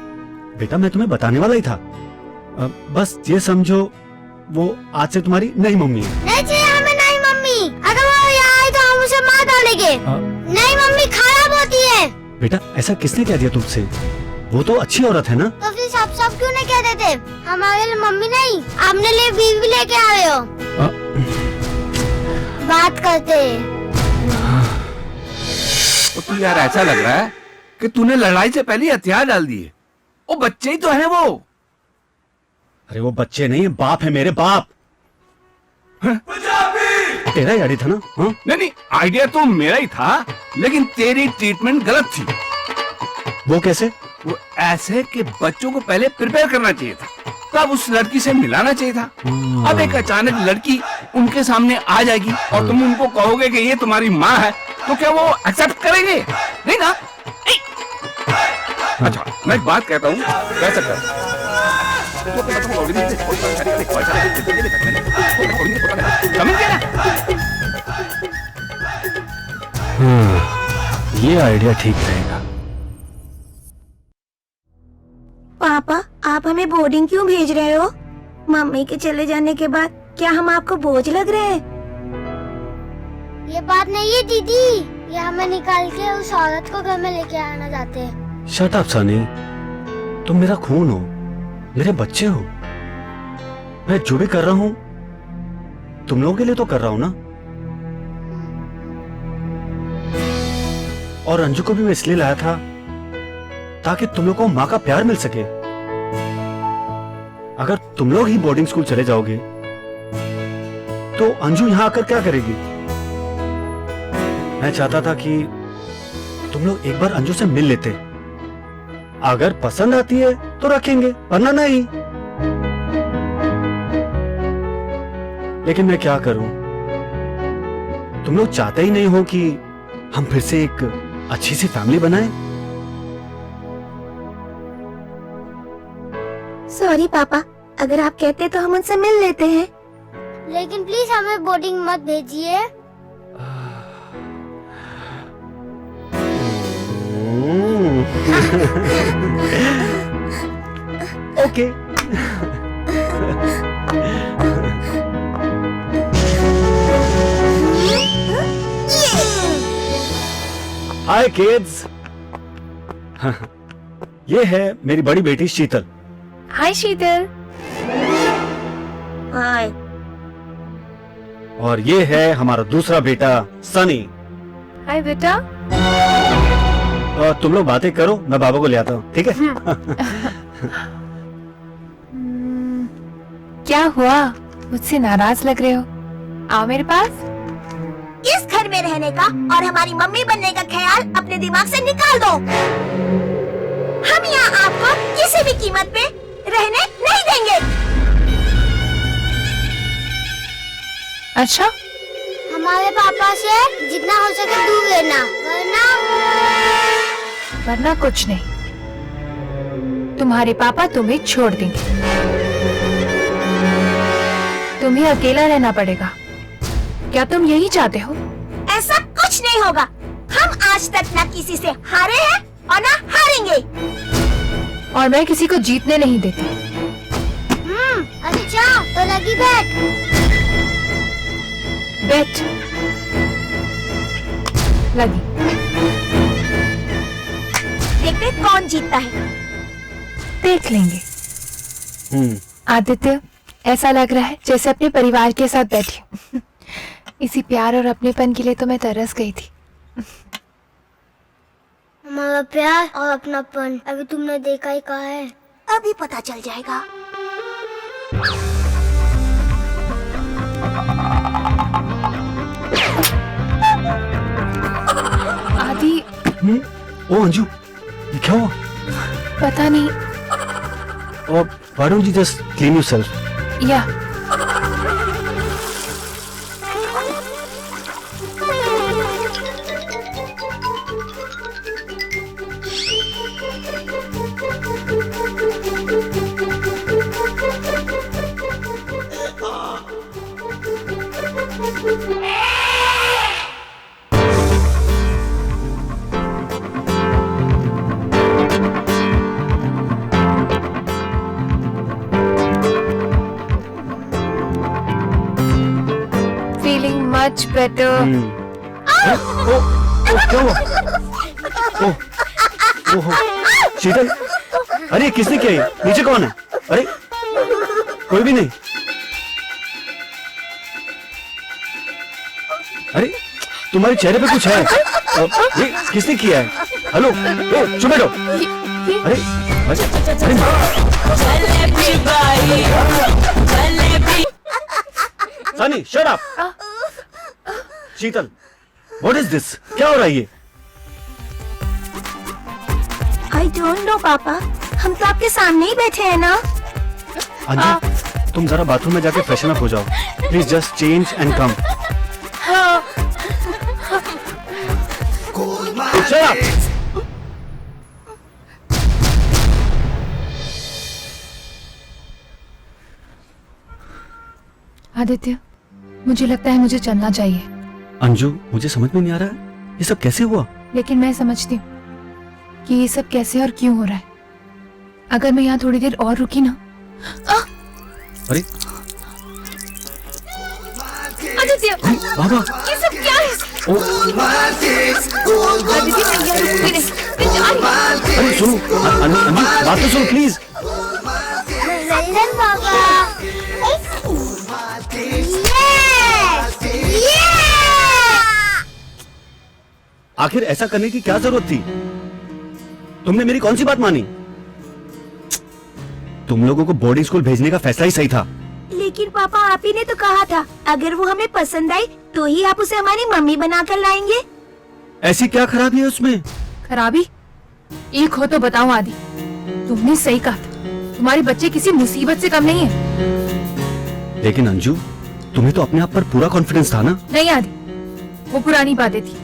बेटा मैं तुम्हें बताने वाला ही था। बस ये समझो वो आज से तुम्हारी नई मम्मी है। नहीं चाहिए हमें नई मम्मी। अगर वो यहाँ आई तो हम उसे मार डालेंगे। नई मम्मी खराब होती है। बेटा ऐसा किसने कह दिया तुमसे? वो तो अच्छी औरत है ना। तो फिर सब क्यों नहीं कहते थे? हमारे लिए मम्मी नहीं, आपने लिए बीवी लेके आ रहे हो। बात करते। तो यार ऐसा लग रहा है कि तूने लड़ाई से पहले हथियार डाल दिए। वो बच्चे ही तो हैं वो। अरे वो बच्चे नहीं, बाप है मेरे बाप। तेरा ही आइडिया था ना? हाँ? नहीं आइडिया तो मेरा ही था, लेकिन तेरी ट्रीटमेंट गलत थी। वो कैसे? वो ऐसे कि बच्चों को पहले प्रिपेयर करना चाहिए था, तब उस लड़की से मिलाना चाहिए था। अब एक अचानक लड़की उनके सामने आ जाएगी और तुम उनको कहोगे कि ये तुम्हारी माँ है, तो क्या वो एक्सेप्ट करेंगे? नहीं ना? नहीं। अच्छा मैं एक बात कहता हूँ, कैसे कर ये आइडिया ठीक रहेगा। पापा आप हमें बोर्डिंग क्यों भेज रहे हो? मम्मी के चले जाने के बाद क्या हम आपको बोझ लग रहे हैं? ये बात नहीं है दीदी, ये हमें निकाल के उस औरत को घर में लेके आना चाहते हैं। शट अप सनी, तुम मेरा खून हो, मेरे बच्चे हो। मैं जो भी कर रहा हूँ तुम लोगों के लिए तो कर रहा हूँ ना। और अंजू को भी मैं इसलिए लाया था ताकि तुम लोग को माँ का प्यार मिल सके। अगर तुम लोग ही बोर्डिंग स्कूल चले जाओगे तो अंजू यहाँ आकर क्या करेगी? मैं चाहता था कि तुम लोग एक बार अंजू से मिल लेते। अगर पसंद आती है तो रखेंगे, वरना नहीं। लेकिन मैं क्या करूं, तुम लोग चाहते ही नहीं हो कि हम फिर से एक अच्छी सी फैमिली बनाएं। सॉरी पापा, अगर आप कहते तो हम उनसे मिल लेते हैं। लेकिन प्लीज हमें बोर्डिंग मत भेजिए। ओके। हाय किड्स। ये है मेरी बड़ी बेटी शीतल। हाय शीतल। हाय। और ये है हमारा दूसरा बेटा सनी। हाय बेटा। और तुम लोग बातें करो, मैं बाबा को ले आता हूँ, ठीक है? क्या हुआ, मुझसे नाराज लग रहे हो? आओ मेरे पास। इस घर में रहने का और हमारी मम्मी बनने का ख्याल अपने दिमाग से निकाल दो। हम यहाँ आपको किसी भी कीमत पे रहने नहीं देंगे। अच्छा, हमारे पापा से जितना हो सके दूर रहना, वरना कुछ नहीं। तुम्हारे पापा तुम्हें छोड़ देंगे, तुम्हें अकेला रहना पड़ेगा। क्या तुम यही चाहते हो? ऐसा कुछ नहीं होगा। हम आज तक न किसी से हारे हैं और न हारेंगे। और मैं किसी को जीतने नहीं देती। अच्छा तो लगी बैठ। बेट लगी। देखते कौन जीतता है। देख लेंगे। आदित्य, ऐसा लग रहा है जैसे अपने परिवार के साथ बैठी हूँ। इसी प्यार और अपनेपन के लिए तो मैं तरस गई थी। हमारा प्यार और अपनापन अभी तुमने देखा ही कहा है। अभी पता चल जाएगा। आदि। ओ अंजू, ये क्या हुआ? पता नहीं। और why don't you just clean yourself? या much better. क्या हुआ? ओह, शीतल, अरे किसने किया ये? नीचे कौन है? अरे कोई भी नहीं। अरे तुम्हारे चेहरे पे कुछ है। ये किसने किया है? हेलो, चुप बैठो। अरे Sunny, shut up. Sheetal, what is this? क्या हो रहा है ये? I don't know, पापा। हम तो आपके सामने ही बैठे हैं ना। अंजू, तुम जरा बाथरूम में जाके फ्रेशन अप हो जाओ। Please just change and come. Shut up! Aditya, मुझे लगता है मुझे चलना चाहिए। अंजू, मुझे समझ में नहीं आ रहा है ये सब कैसे हुआ। लेकिन मैं समझती हूँ कि ये सब कैसे और क्यों हो रहा है। अगर मैं यहाँ थोड़ी देर और रुकी ना। अरे आदित्य, बाबा, ये सब क्या है? अरे सुनो, अंजू बात तो सुनो प्लीज। आखिर ऐसा करने की क्या जरूरत थी? तुमने मेरी कौन सी बात मानी? तुम लोगों को बोर्डिंग स्कूल भेजने का फैसला ही सही था। लेकिन पापा, आप ही ने तो कहा था अगर वो हमें पसंद आई तो ही आप उसे हमारी मम्मी बनाकर लाएंगे। ऐसी क्या खराबी है उसमें? खराबी एक हो तो बताओ आदि। तुमने सही कहा था, तुम्हारे बच्चे किसी मुसीबत से कम नहीं है। लेकिन अंजू, तुम्हें तो अपने आप पर पूरा कॉन्फिडेंस था ना? नहीं आदि, वो पुरानी बातें थी।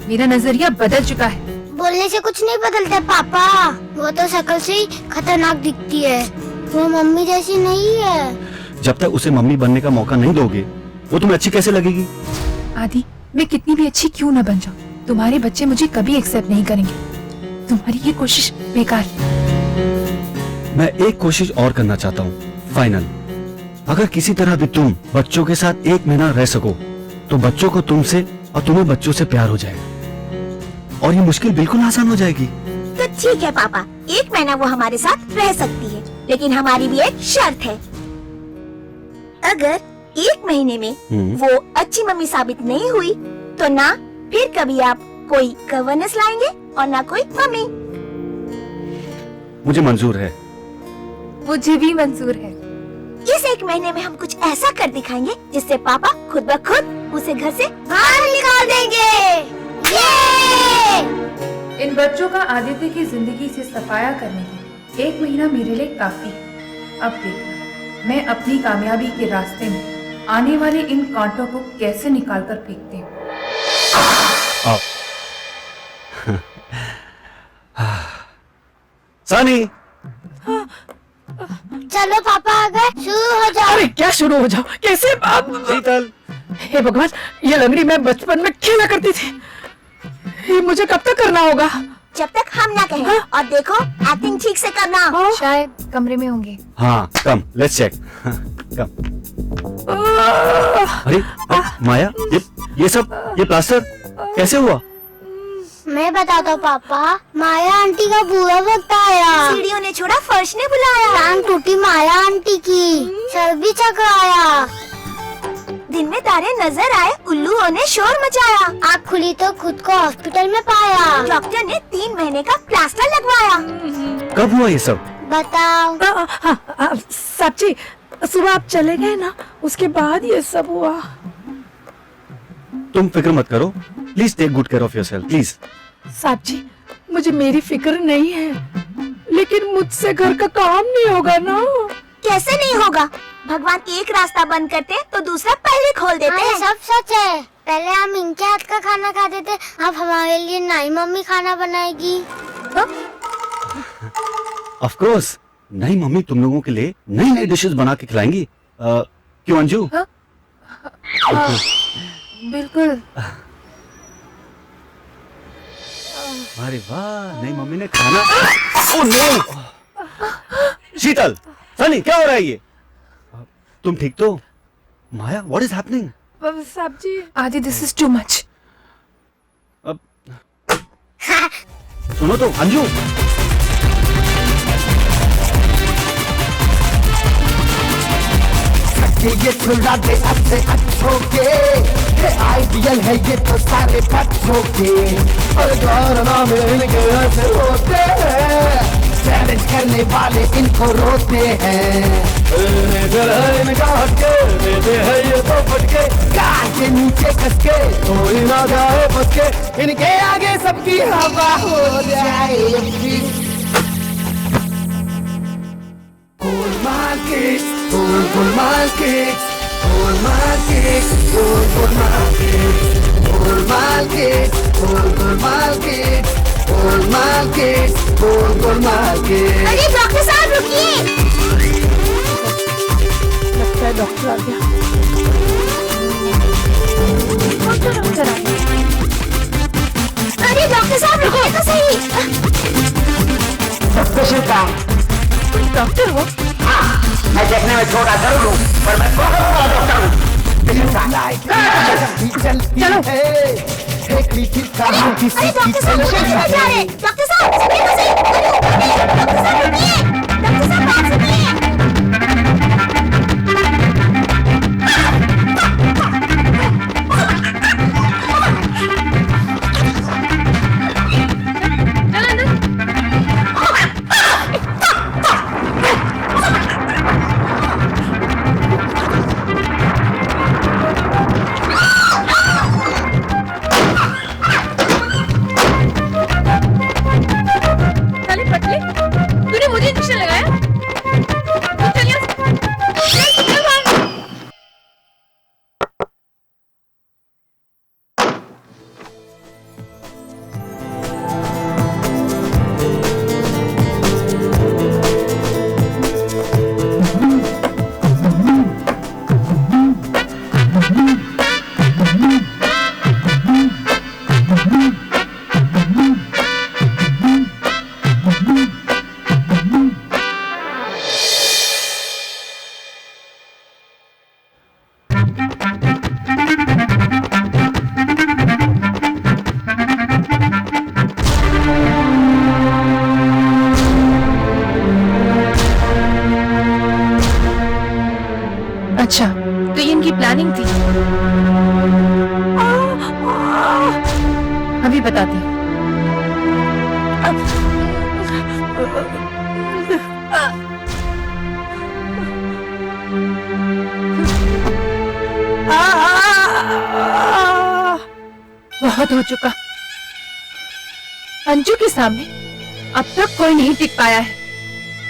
मेरा नजरिया बदल चुका है। बोलने से कुछ नहीं बदलता पापा। वो तो शक्ल से ही खतरनाक दिखती है। वो मम्मी जैसी नहीं है। जब तक उसे मम्मी बनने का मौका नहीं दोगे, वो तुम्हें अच्छी कैसे लगेगी? आदि, मैं कितनी भी अच्छी क्यों न बन जाऊं, तुम्हारे बच्चे मुझे कभी एक्सेप्ट नहीं करेंगे। तुम्हारी ये कोशिश बेकार है। मैं एक कोशिश और करना चाहता हूँ, फाइनल। अगर किसी तरह भी तुम बच्चों के साथ 1 महीना रह सको तो बच्चों को तुमसे और तुम्हें बच्चों से प्यार हो जाएगा और ये मुश्किल बिल्कुल आसान हो जाएगी। तो ठीक है पापा, 1 महीना वो हमारे साथ रह सकती है, लेकिन हमारी भी एक शर्त है। अगर 1 महीने में वो अच्छी मम्मी साबित नहीं हुई तो ना फिर कभी आप कोई गवर्नेंस लाएंगे और ना कोई मम्मी। मुझे मंजूर है। मुझे भी मंजूर है। इस 1 महीने में हम कुछ ऐसा कर दिखाएंगे जिससे पापा खुद ब खुद उसे घर से बाहर निकाल देंगे। इन बच्चों का आदित्य की जिंदगी से सफाया करने के 1 महीना मेरे लिए काफी है। अब देखना मैं अपनी कामयाबी के रास्ते में आने वाले इन कांटों को कैसे निकाल कर फेंकती हूँ। सनी, चलो पापा आ गए, शुरू हो जाओ। अरे क्या शुरू हो जाओ, कैसे आप? शीतल, हे भगवान, ये लंगड़ी मैं बचपन में खेला करती थी, ये मुझे कब तक करना होगा? जब तक हम ना कहें। और देखो एक्टिंग ठीक से करना। शायद कमरे में होंगे। हाँ कम, लेट्स चेक। कम। अरे माया, ये प्लास्टर कैसे हुआ? मैं बताता हूँ पापा, माया आंटी का बुरा वक्त आया। सीढ़ियों ने छोड़ा, फर्श ने बुलाया। टांग टूटी माया आंटी की, सर भी चकराया। दिन में तारे नजर आए, उल्लुओं ने शोर मचाया। आँख खुली तो खुद को हॉस्पिटल में पाया। डॉक्टर ने 3 महीने का प्लास्टर लगवाया। कब हुआ ये सब? बताओ। साहब जी, सुबह आप चले गए ना, उसके बाद ये सब हुआ। तुम फिक्र मत करो, please take good care of yourself, please. साहब जी, मुझे मेरी फिक्र नहीं है, लेकिन मुझसे घर का काम नहीं होगा ना। कैसे नहीं होगा? भगवान एक रास्ता बंद करते तो दूसरा पहले खोल देते हैं। सब सच है। पहले हम इनके हाथ का खाना खाते थे, अब हमारे लिए नई मम्मी खाना बनाएगी। ऑफ कोर्स, नई मम्मी तुम लोगों के लिए नई नई डिशेस बना के खिलाएंगी। क्यों अंजू? बिल्कुल। अरे वाह, नई मम्मी ने खाना। Oh no! शीतल, सनी, क्या हो रहा है ये? तुम ठीक तो? माया, व्हाट इज हैपनिंग? साहब जी, आदि, दिस इज टू मच। सुनो तो अंजू। ये छुड़ा दे अच्छे अच्छों के, ये आइडियल है ये तो सारे बच्चों के। और गौरना में इनके ऐसे होते हैं, चैलेंज करने वाले इनको रोते हैं। इनका हटके देते हैं ये तो फटके, कार के नीचे कसके कोई ना जाए बच के, इनके आगे सबकी हवा हो जाए। Golmaal kids, Golmaal kids, Golmaal kids, Golmaal kids, Golmaal kids, Golmaal kids, Golmaal kids. अरे डॉक्टर साहब रुकिए। लगता है डॉक्टर आ गया। डॉक्टर आ गया। अरे डॉक्टर साहब रुकिए तो सही। स्पेशल काम। डॉक्टर हो? मैं देखने में छोटा जरूर हूँ, पर मैं बहुत बड़ा डॉक्टर हूँ। चलो। अरे डॉक्टर साहब कहाँ जा रहे हैं? डॉक्टर साहब सुनिए तो सही। डॉक्टर साहब रुकिए। डॉक्टर साहब बात सुनिए। अच्छा, तो ये इनकी प्लानिंग थी। अभी बताती हूँ। बहुत हो चुका। अंजू के सामने अब तक कोई नहीं टिक पाया है।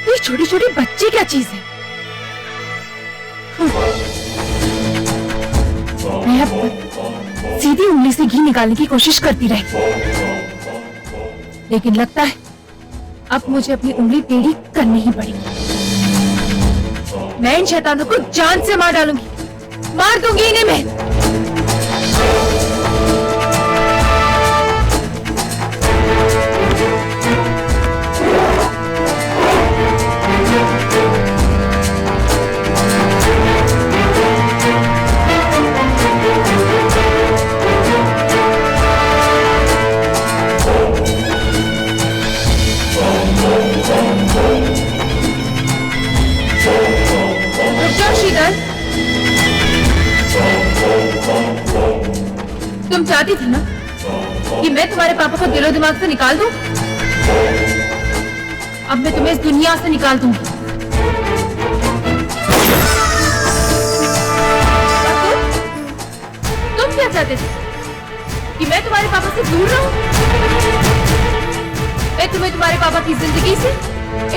ये छोटी छोटी बच्ची क्या चीज है? मैं अब तक सीधी उंगली से घी निकालने की कोशिश करती रही, लेकिन लगता है अब मुझे अपनी उंगली टेढ़ी करनी ही पड़ेगी। मैं इन शैतानों को जान से मार डालूंगी, मार दूंगी इन्हें मैं। तुम चाहती थी ना कि मैं तुम्हारे पापा को दिलो दिमाग से निकाल दूं? अब मैं तुम्हें इस दुनिया से निकाल दूंगी। तुम क्या चाहते थे? कि मैं तुम्हारे पापा से दूर रहूं? मैं तुम्हें तुम्हारे पापा की जिंदगी से,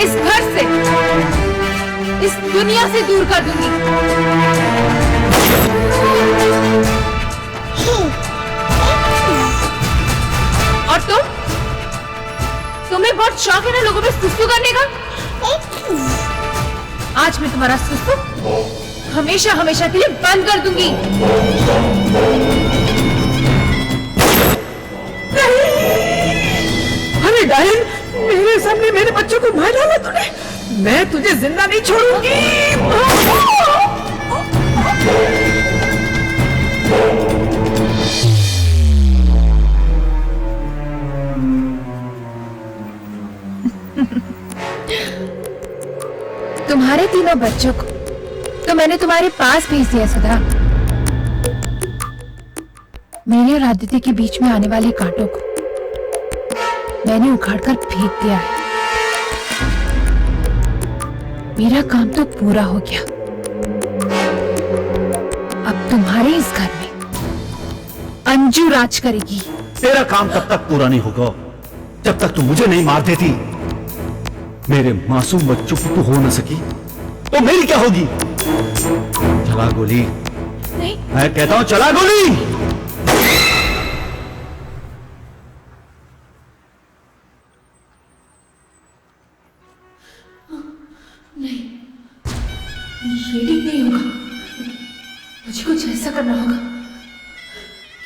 इस घर से, इस दुनिया से दूर कर दूंगी। और तुम्हें बहुत शौक है ना लोगों में सुसु करने का? आज मैं तुम्हारा सुसु हमेशा हमेशा के लिए बंद कर दूंगी। अरे डायन, मेरे सामने मेरे बच्चों को मार डाला तूने। मैं तुझे जिंदा नहीं छोड़ूंगी। तुम्हारे तीनों बच्चों को तो मैंने तुम्हारे पास भेज दिया सुधा। मेरे और आदित्य के बीच में आने वाले कांटों को मैंने उखाड़कर फेंक दिया है। मेरा काम तो पूरा हो गया। अब तुम्हारे इस घर में अंजू राज करेगी। तेरा काम तब तक पूरा नहीं होगा जब तक तू मुझे नहीं मार देती। मेरे मासूम बच्चों की तू हो न सकी तो मेरी क्या होगी? चला गोली। नहीं, मैं कहता हूं चला गोली। नहीं, ये ठीक नहीं होगा। मुझे कुछ ऐसा करना होगा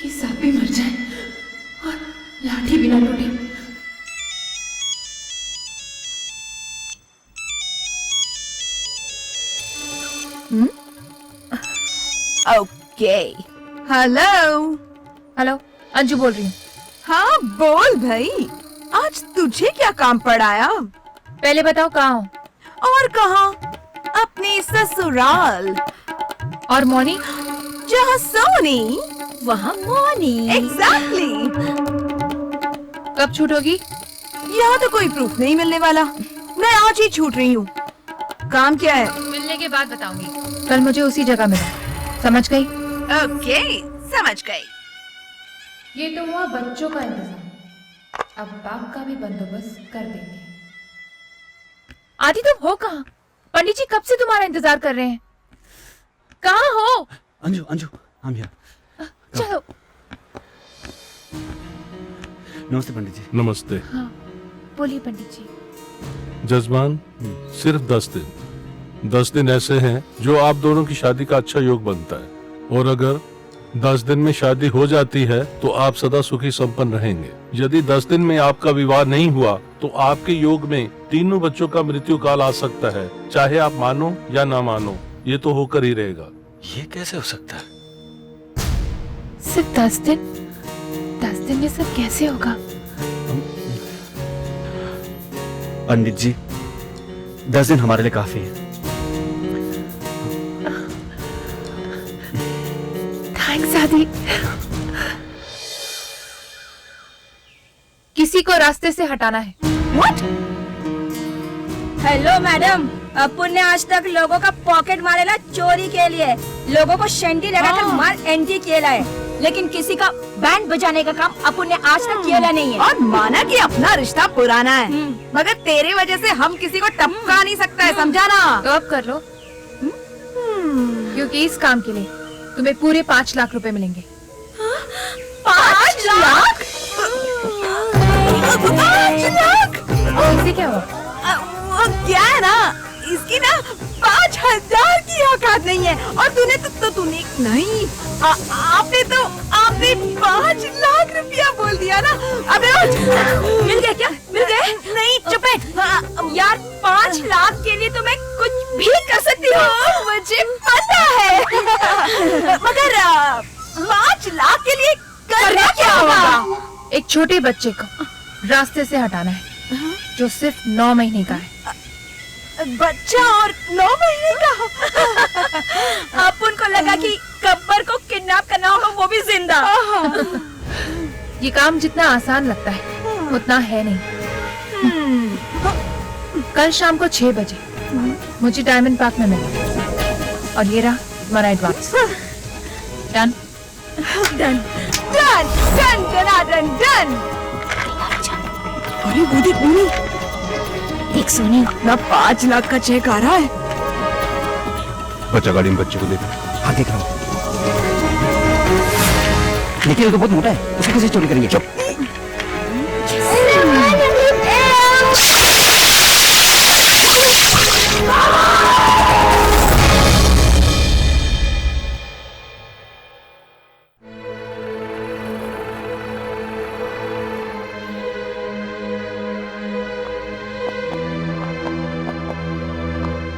कि सांप भी मर जाए और लाठी भी ना टूटे। ओके। हेलो। हेलो, अंजू बोल रही हूँ। हाँ बोल भाई, आज तुझे क्या काम पड़ाया? पहले बताओ कहाँ हो? और कहाँ? अपने ससुराल। और मौनी? जहाँ सोनी वहाँ मौनी। एग्जैक्टली। कब छूट होगी? यहाँ तो कोई प्रूफ नहीं मिलने वाला। मैं आज ही छूट रही हूँ। काम क्या है? मिलने के बाद बताऊंगी। कल मुझे उसी जगह मिलो, समझ गई? ओके, समझ गई। ये तो हुआ बच्चों का इंतजाम। अब बाप का भी बंदोबस्त कर देंगे। आदि तुम हो कहाँ? पंडित जी कब से तुम्हारा इंतजार कर रहे हैं। कहाँ हो? अंजू, अंजू, हम यहाँ। चलो। नमस्ते पंडित जी। नमस्ते। हाँ, बोलिए पंडित जी। जजमान, सिर्फ 10 दिन ऐसे हैं जो आप दोनों की शादी का अच्छा योग बनता है, और अगर 10 दिन में शादी हो जाती है तो आप सदा सुखी संपन्न रहेंगे। यदि 10 दिन में आपका विवाह नहीं हुआ तो आपके योग में तीनों बच्चों का मृत्यु काल आ सकता है, चाहे आप मानो या ना मानो, ये तो होकर ही रहेगा। ये कैसे हो सकता है? सिर्फ 10 दिन? 10 दिन में सब कैसे होगा? पंडित जी, 10 दिन हमारे लिए काफी है। थैंक्स आदि। किसी को रास्ते से हटाना है। What? हेलो मैडम, अपुन ने आज तक लोगों का पॉकेट मारेला चोरी के लिए, लोगों को शेंटी लगाकर मार एंटी किया है, लेकिन किसी का बैंड बजाने का काम अपुन ने आज तक किया नहीं है। और माना कि अपना रिश्ता पुराना है, मगर तेरे वजह से हम किसी को टपका नहीं सकता है, समझा ना? तो अब कर लो, क्योंकि इस काम के लिए तुम्हें पूरे 5 लाख रुपए मिलेंगे। 5 लाख? 5 लाख? इसे क्या हुआ? वो क्या है ना, इसकी ना 5,000 की औकात नहीं है, और तूने तूने नहीं, आपने 5 लाख रुपया बोल दिया ना। अबे मिल गया क्या? मिल गए? नहीं, चुप है यार, 5 लाख के लिए तो मैं कुछ भी कर सकती हूँ, मुझे पता है। मगर 5 लाख के लिए करना क्या होगा? एक छोटे बच्चे को रास्ते से हटाना है, जो सिर्फ 9 महीने का है। बच्चा और 9 महीने का? अब उनको लगा कि गब्बर को किडनैप करना होगा, वो भी जिंदा। ये काम जितना आसान लगता है उतना है नहीं। कल शाम को 6 बजे मुझे डायमंड पार्क में मिलना, और ये रहा तुम्हारा advance. Done? Done done done done done. अरे वो देख मुनी, देख सोनी, ना 5 लाख का चेक आ रहा है। बच्चा गाड़ी में बच्चे को देख। हाँ देख रहा हूँ, लेकिन ये तो बहुत मोटा है, उसे कैसे चोरी करेंगे? चुप।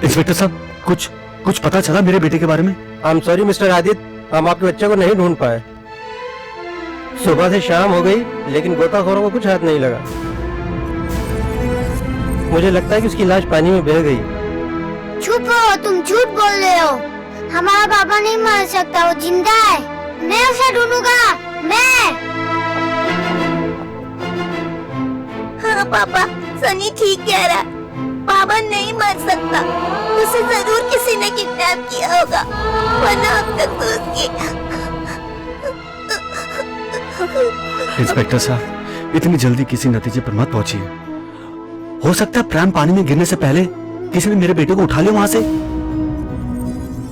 इंस्पेक्टर साहब, कुछ पता चला मेरे बेटे के बारे में? I am sorry mister Aditya, हम आपके बच्चे को नहीं ढूंढ पाए। सुबह से शाम हो गई, लेकिन गोताखोरों को कुछ हाथ नहीं लगा। मुझे लगता है कि उसकी लाश पानी में बह गई। चुप रहो, तुम झूठ बोल रहे हो। हमारा पापा नहीं मर सकता, वो जिंदा है। मैं उसे ढूंढूंगा, मैं। हाँ पापा, सनी ठीक कह रहा है, पापा नहीं मर सकता, उसे जरूर किसी ने किडनैप किया होगा, वरना अब तक तो उसकी। इंस्पेक्टर साहब, इतनी जल्दी किसी नतीजे पर मत पहुंचिए। हो सकता है प्रैम पानी में गिरने से पहले किसी ने मेरे बेटे को उठा लिया वहां से।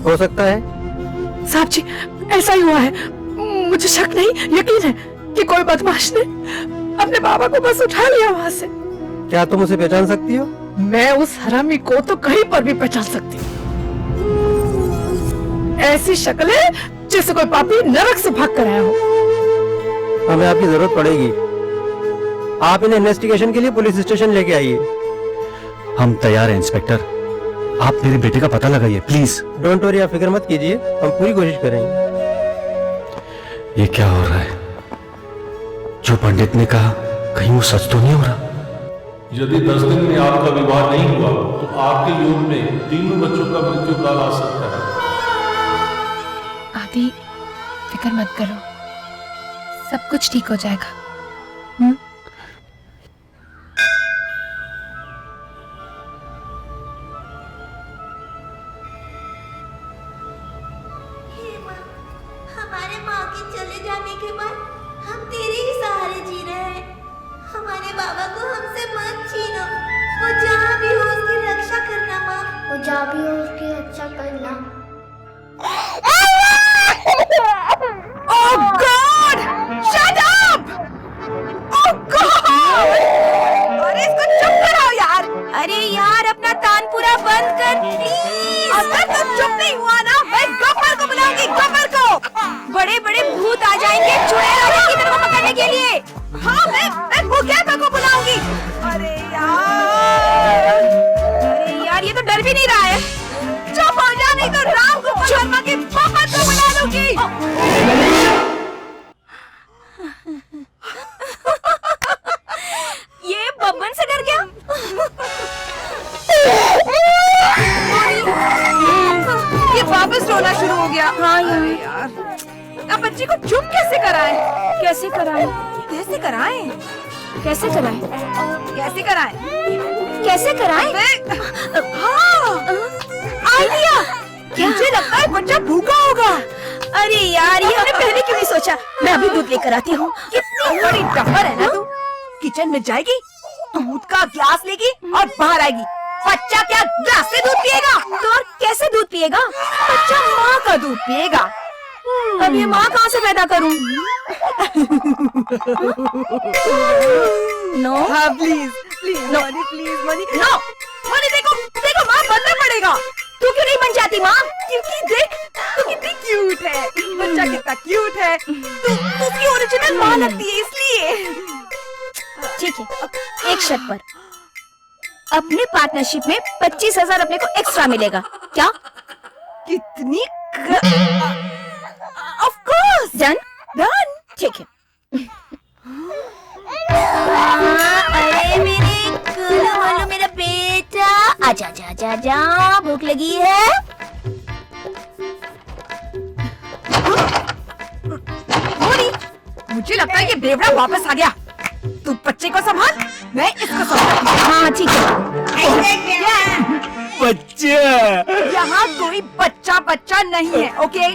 हो सकता है साहब जी, ऐसा ही हुआ है। मुझे शक नहीं, यकीन है कि कोई बदमाश ने अपने बाबा को बस उठा लिया वहां से। क्या तुम उसे पहचान सकती हो? मैं उस हरामी को तो कहीं पर भी पहचान सकती हूँ। ऐसी शक्ल है जैसे कोई पापी नरक से भाग कर आया हो। हमें आपकी जरूरत पड़ेगी, आप इन्हें इन्वेस्टिगेशन के लिए पुलिस स्टेशन लेके आइए। हम तैयार हैं इंस्पेक्टर, आप मेरे बेटे का पता लगाइए प्लीज। डोंट वरी, आप फिक्र मत कीजिए, हम पूरी कोशिश करेंगे। ये क्या हो रहा है? जो पंडित ने कहा, कहीं वो सच तो नहीं हो रहा? यदि 10 दिन में आपका विवाह नहीं हुआ तो आपके योग में 3 बच्चों का मृत्यु काल आ सकता है। आदि, फिक्र मत करो, सब कुछ ठीक हो जाएगा। हमारे माँ के चले जाने के बाद हम तेरे ही सहारे जी रहे हैं। हमारे बाबा को हमसे मत छीनो, वो जहाँ भी हो उसकी रक्षा करना माँ। वो जहाँ भी हो उसकी रक्षा करना। Oh God! Shut up! Oh God! अरे इसको चुप कराओ यार। अरे यार, अपना तानपुरा बंद कर प्लीज। अगर तो चुप नहीं हुआ ना, मैं गब्बर को बुलाऊंगी, गब्बर को। बड़े बड़े भूत आ जाएंगे चुड़ैल आ जाएगी तेरे को पकड़ने के लिए। हाँ, मैं भूखेता को बुलाऊंगी। अरे यार ये तो डर भी नहीं रहा है। चुप हो जा, नहीं तो राम को शर्मा के पापा को बुला लूंगी। ये बब्बन से डर गया। ये वापस रोना शुरू हो गया। हाँ यार, अब बच्ची को चुप कैसे कराएं? कैसे कराएं? कैसे कराएं? कैसे कराएं? कैसे कराएं? कैसे कराएं? हाँ, आइडिया! मुझे लगता है बच्चा भूखा होगा। अरे यार, ये हमने पहले क्यों नहीं सोचा? मैं अभी दूध लेकर आती हूँ। कितनी बड़ी डफर है ना तू। किचन में जाएगी, दूध का ग्लास लेगी और बाहर आएगी। बच्चा क्या ग्लास से दूध पिएगा? तो और कैसे दूध पिएगा? बच्चा माँ का दूध पिएगा। अब ये माँ कहाँ से पैदा करूँ? नो। हाँ please please money, please money. No money, देखो देखो माँ बनना पड़ेगा। तू क्यों नहीं बन जाती माँ? क्योंकि देख तू कितनी क्यूट है, बच्चा कितना क्यूट है। तू उसकी ओरिजिनल माँ लगती है इसलिए। ठीक है, एक शर्त पर। अपने पार्टनरशिप में 25,000 अपने को एक्स्ट्रा मिलेगा, क्या? कितनी ऑफ कोर्स। डन? डन। ठीक है। अरे मेरे गुल्लू वालू, मेरा बेटा, आजा जा जा जा, भूख लगी है? मोनी, मुझे लगता है ये बेवड़ा वापस आ गया। तू बच्चे को संभाल, मैं इसको संभालती हूँ। हाँ ठीक है। बच्चा यहाँ कोई बच्चा बच्चा नहीं है, ओके?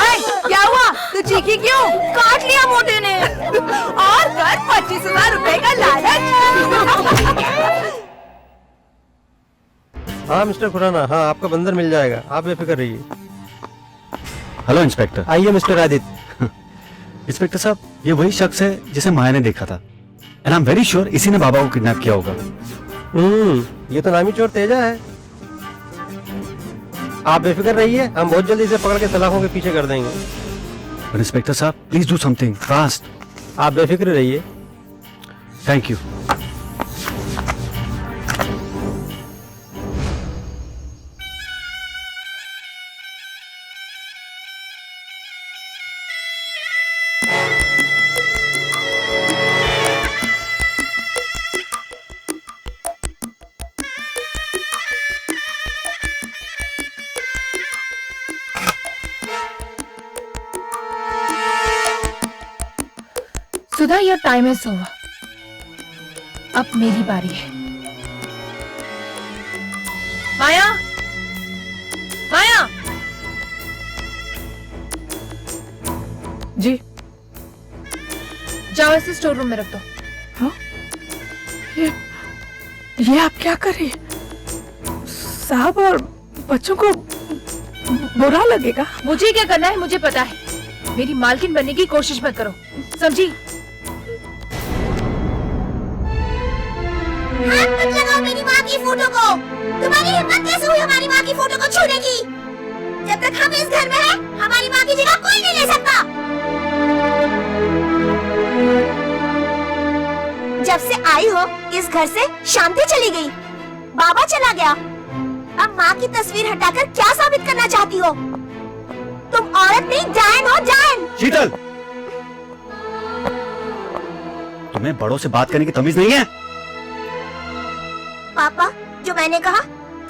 ओए, क्या हुआ? तू चीखी क्यों? काट लिया मोटे ने। और कर 25,000 रुपए का लालच। हाँ मिस्टर खुराना, हाँ आपका बंदर मिल जाएगा, आप बेफिक्र रहिए। Hello inspector. आइए मिस्टर आदित्य। इंस्पेक्टर साहब, ये वही शख्स है जिसे माया ने देखा था, and I am very sure इसी ने बाबा को किडनैप किया होगा। ये तो नामी चोर तेजा है। आप बेफिक्र रहिए, हम बहुत जल्दी इसे पकड़ के सलाखों के पीछे कर देंगे। पर इंस्पेक्टर साहब, प्लीज डू समथिंग फास्ट। आप बेफिक्र रहिए। Thank you. Sudha, your time is over. अब मेरी बारी है। माया, माया। जी। जाओ इसे स्टोर रूम में रख दो। हाँ? ये आप क्या कर रही है? साहब और बच्चों को बुरा लगेगा। मुझे क्या करना है मुझे पता है। मेरी मालकिन बनने की कोशिश मत करो, समझी? हाथ मत लगाओ मेरी माँ की फोटो को। तुम्हारी हिम्मत कैसे हुई हमारी माँ की फोटो को छूने की? जब तक हम इस घर में हैं, हमारी माँ की जगह कोई नहीं ले सकता। जब से आई हो इस घर से शांति चली गई, बाबा चला गया। अब माँ की तस्वीर हटाकर क्या साबित करना चाहती हो? तुम औरत नहीं, जायन हो, जायन। शीतल, तुम्हें बड़ों से बात करने की तमीज नहीं है? पापा, जो मैंने कहा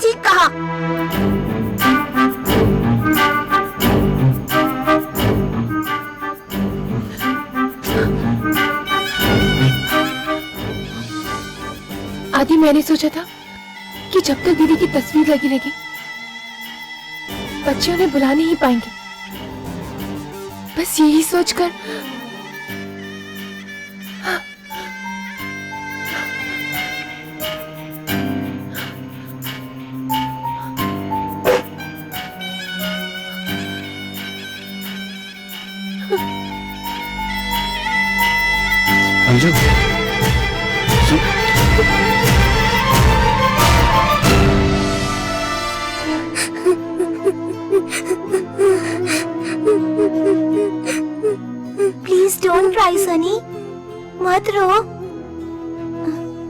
ठीक कहा। आदि, मैंने सोचा था कि जब तक दीदी की तस्वीर लगी रहेगी, बच्चे उन्हें बुला नहीं पाएंगे। बस यही सोचकर Anju, please don't cry Sunny, मत रो।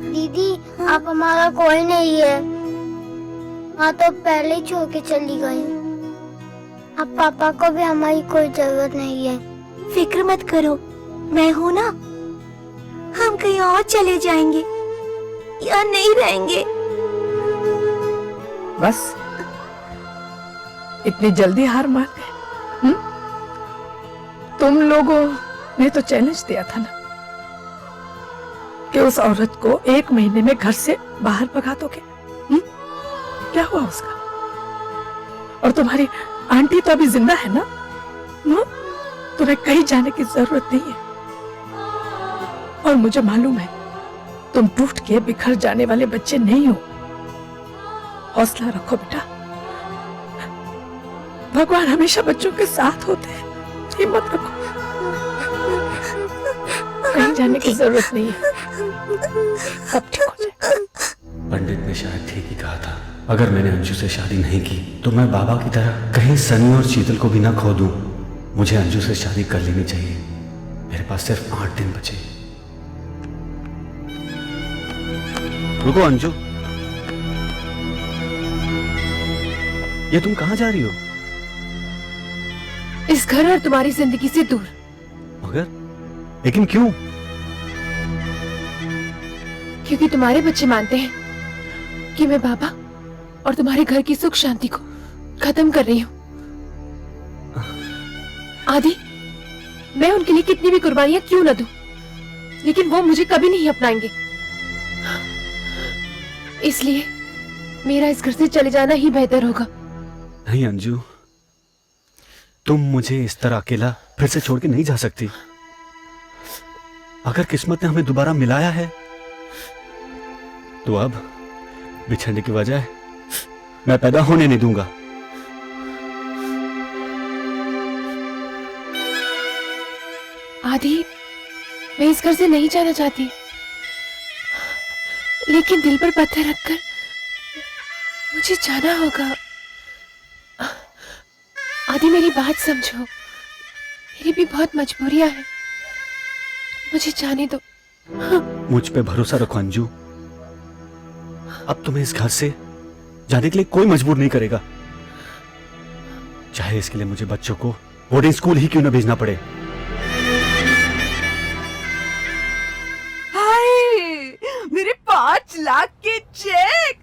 दीदी, आप हमारा कोई नहीं है। माँ तो पहले ही छोड़ के चली गई। अब पापा को भी हमारी कोई जरूरत नहीं है। फिक्र मत करो, मैं हूँ ना। हम कहीं और चले जाएंगे या नहीं रहेंगे। बस इतनी जल्दी हार मान गए? तुम लोगों ने तो चैलेंज दिया था ना कि उस औरत को 1 महीने में घर से बाहर भगा दोगे। क्या हुआ उसका? और तुम्हारी आंटी तो अभी जिंदा है ना? तुम्हें कहीं जाने की जरूरत नहीं है। और मुझे मालूम है तुम टूट के बिखर जाने वाले बच्चे नहीं हो। हौसला रखो बेटा, भगवान हमेशा बच्चों के साथ होते हैं। हिम्मत रखो, कहीं जाने की जरूरत नहीं है, सब ठीक हो जाए। पंडित ने शायद ठीक ही कहा था। अगर मैंने अंजू से शादी नहीं की तो मैं बाबा की तरह कहीं सनी और शीतल को भी ना खो दूं। मुझे अंजू से शादी कर लेनी चाहिए। मेरे पास सिर्फ 8 दिन बचे। रुको अंजू, ये तुम कहाँ जा रही हो? इस घर और तुम्हारी जिंदगी से दूर। मगर लेकिन क्यों? क्योंकि तुम्हारे बच्चे मानते हैं कि मैं बाबा और तुम्हारे घर की सुख शांति को खत्म कर रही हूँ। आदि, मैं उनके लिए कितनी भी कुर्बानियां क्यों न दूं, लेकिन वो मुझे कभी नहीं अपनाएंगे। इसलिए मेरा इस घर से चले जाना ही बेहतर होगा। नहीं अंजू, तुम मुझे इस तरह अकेला फिर से छोड़ के नहीं जा सकती। अगर किस्मत ने हमें दोबारा मिलाया है तो अब बिछड़ने की वजह मैं पैदा होने नहीं दूंगा। आदि, मैं इस घर से नहीं जाना चाहती, लेकिन दिल पर पत्थर रखकर मुझे जाना होगा। आदि, मेरी बात समझो, मेरी भी बहुत मजबूरियां हैं, मुझे जाने दो। मुझ पे भरोसा रखो अंजू, अब तुम्हें इस घर से जाने के लिए कोई मजबूर नहीं करेगा, चाहे इसके लिए मुझे बच्चों को बोर्डिंग स्कूल ही क्यों न भेजना पड़े। हाय, मेरे 5 लाख के चेक।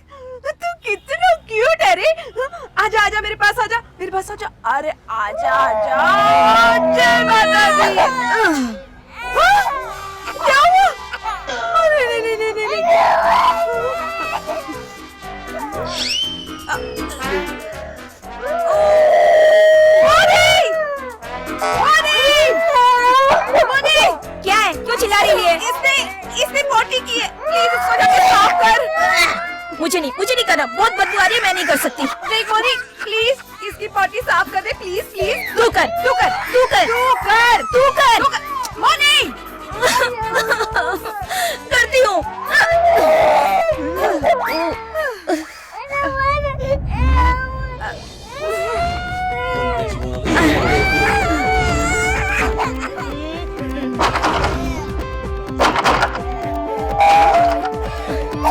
तू कितना क्यूट है रे। आजा आजा, मेरे पास आजा, मेरे पास आजा। अरे आजा आजा। जय माता दी। क्या हुआ? अरे नहीं नहीं नहीं नहीं। क्या है? क्यों चिल्ला रही है? इसने पोटी की है, प्लीज इसको जाके साफ कर। मुझे नहीं करना, बहुत बदबू आ रही है, मैं नहीं कर सकती। नहीं मोनी, प्लीज इसकी पोटी साफ कर दे, प्लीज प्लीज। तू कर तू कर तू कर तू कर तू कर। मोनी करती हूँ।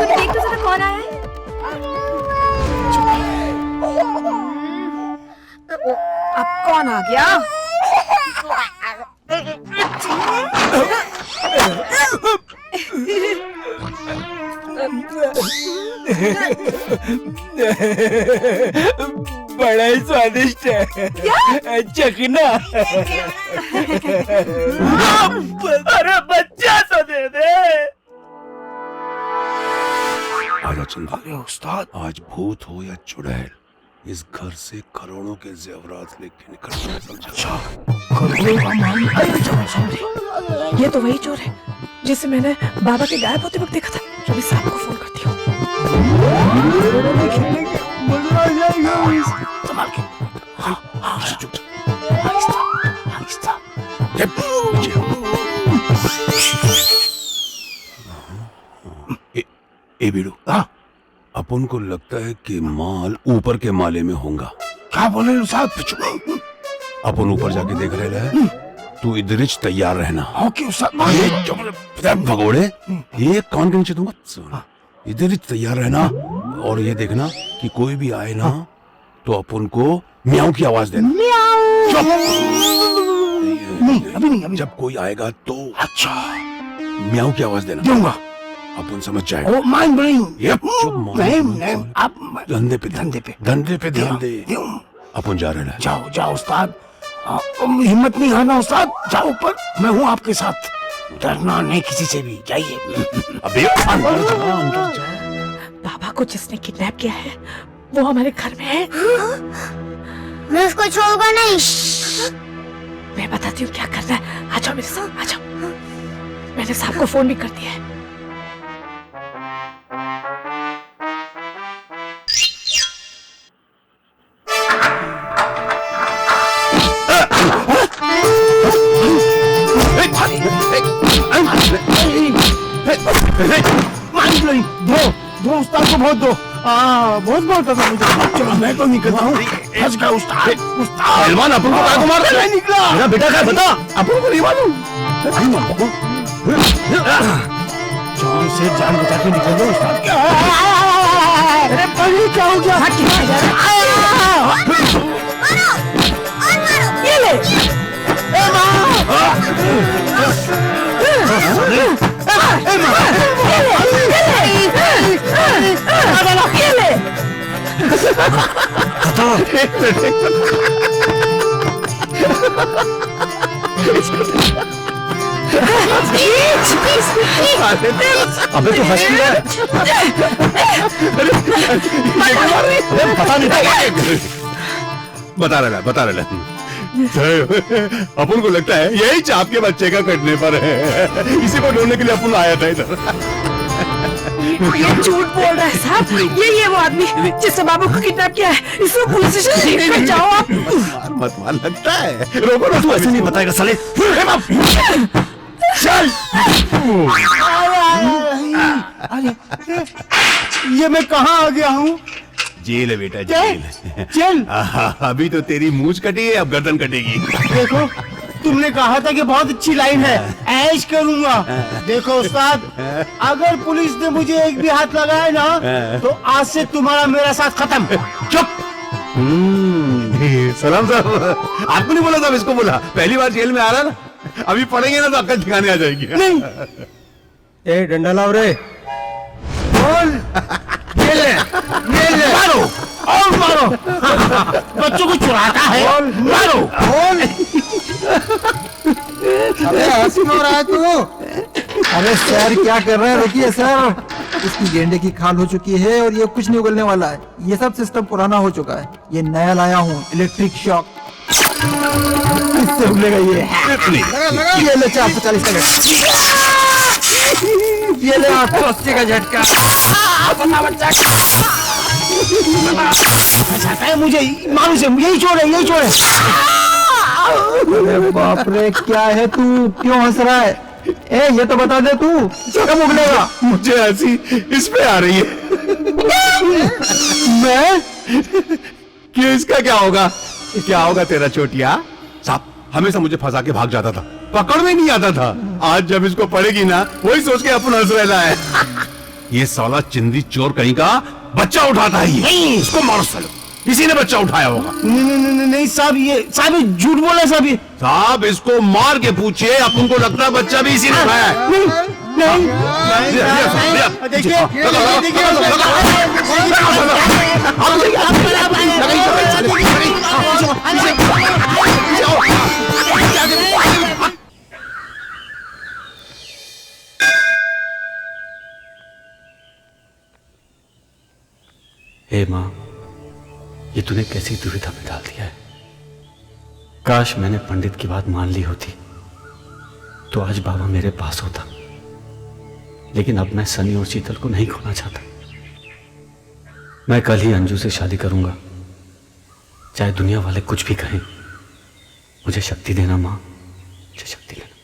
देख तो जरा कौन आया है। अब कौन आ गया? बड़ा ही स्वादिष्ट है। क्या? चखना। अरे बच्चा सा दे दे। आजा चंदा। अरे उस्ताद, आज भूत हो या चुड़ैल, इस घर से करोड़ों के जेवरात लेके निकलना है, समझा? ये तो वही चोर है जिसे मैंने बाबा के गायब होते वक्त देखा था। रवि साहब को फोन करती हूँ। मजा आ जाएगा। संभाल के। चुप। आहिस्ता। ए बीड़ू, अपन को लगता है कि माल ऊपर के माले में होगा। क्या बोले साहब? अपन ऊपर जाके देख रहे हैं। तू इधर ही तैयार रहना। ओके उस्ताद। भगोड़े, ये कान के नीचे दूंगा। सुन, इधर ही तैयार रहना और ये देखना कि कोई भी आए ना तो अपन को म्याऊ की आवाज देना। नहीं, अभी जब कोई आएगा तो अच्छा म्याऊ की आवाज देना। दूंगा। अपन समझ जाएगा। ओ माइंड ब्लोइंग। नहीं, आप धंधे पे ध्यान दे। अपन जा रहे हैं। जाओ जाओ उस्ताद, हिम्मत नहीं हारना उस्ताद, जाओ ऊपर, मैं हूँ आपके साथ, डरना नहीं किसी से भी, जाइए। अबे अंदर जा। बाबा को जिसने किडनैप किया है वो हमारे घर में है। मैं उसको छोड़ूंगा नहीं। मैं बताती हूँ क्या करना है, आ जाओ मेरे साथ, आ जाओ। मैंने साहब को फोन भी कर दिया है। दो उस्ताद को बहुत दो, बहुत बोलता था मुझे। चलो मैं तो निकलता हूँ, फंस गया उस्ताद। उस्ताद सलमान, अपन को क्या मार रहा है? निकला मेरा बेटा क्या बता, अपन को नहीं मालूम। जान से जान बचा के निकल गया उस्ताद। अरे पानी क्या हो गया? ये ले। अबे तो हंस रहा है। पता नहीं बता रहा अपन को लगता है यही चाप के बच्चे का कटने पर है, इसी को ढूंढने के लिए अपन आया था इधर। ये झूठ बोल रहा है साहब, ये वो आदमी जिसने बाबू को किडनैप किया है, इसको पुलिस स्टेशन लेकर जाओ आप। मत मार, लगता है। रोको तू ऐसे नहीं बताएगा साले। चल। अरे ये मैं कहाँ आ गया हूँ? जेल है बेटा, जेल। चल। अभी तो तेरी मूंछ कटी है, अब गर्दन कटेगी। देखो तुमने कहा था कि बहुत अच्छी लाइन है, ऐश करूंगा। देखो उस्ताद, अगर पुलिस ने मुझे एक भी हाथ लगाया ना तो आज से तुम्हारा मेरा साथ खत्म। चुप। सलाम साहब, आपको नहीं बोला था, इसको बोला। पहली बार जेल में आ रहा ना, अभी पढ़ेंगे ना तो अक्ल ठिकाने आ जाएगी। नहीं। ए डंडा लाओ रे। बोल। ये ले, मारो और मारो। बच्चों को चुराता है, मारो। बोल। अरे हंस क्यों रहा है तू? अरे सर क्या कर रहे हैं, रुकिए सर। इसकी गेंडे की खाल हो चुकी है और ये कुछ नहीं उगलने वाला है। ये सब सिस्टम पुराना हो चुका है, ये नया लाया हूँ, इलेक्ट्रिक शॉक। इससे उगलेगा ये। ये ले 440 का झटका, ये ले 880 का झटका। बच्चा है मुझे, मारू से यही छोड़ है, यही छोड़ है। अरे बाप रे, क्या है तू, क्यों हंस रहा है? ए ये तो बता दे तू कब उगलेगा? मुझे हंसी इस पे आ रही है। मैं? क्यों, इसका क्या होगा? क्या होगा तेरा चोटिया? साहब हमेशा मुझे फंसा के भाग जाता था, पकड़ में नहीं आता था। आज जब इसको पड़ेगी ना, वही सोच के अपन हंस रहा है। ये साला चिंदी चोर कहीं का बच्चा उठाता है ये। इसको मारो सालो, इसी ने बच्चा उठाया होगा। नहीं साहब, ये झूठ बोला साहब। ये साहब इसको मार के पूछिए, अपन को लगता है बच्चा भी इसी ने उठाया है। नहीं, हे माँ, ये तूने कैसी दुविधा में डाल दिया है। काश मैंने पंडित की बात मान ली होती तो आज बाबा मेरे पास होता, लेकिन अब मैं सनी और शीतल को नहीं खोना चाहता। मैं कल ही अंजू से शादी करूंगा, चाहे दुनिया वाले कुछ भी कहें। मुझे शक्ति देना माँ, मुझे शक्ति देना।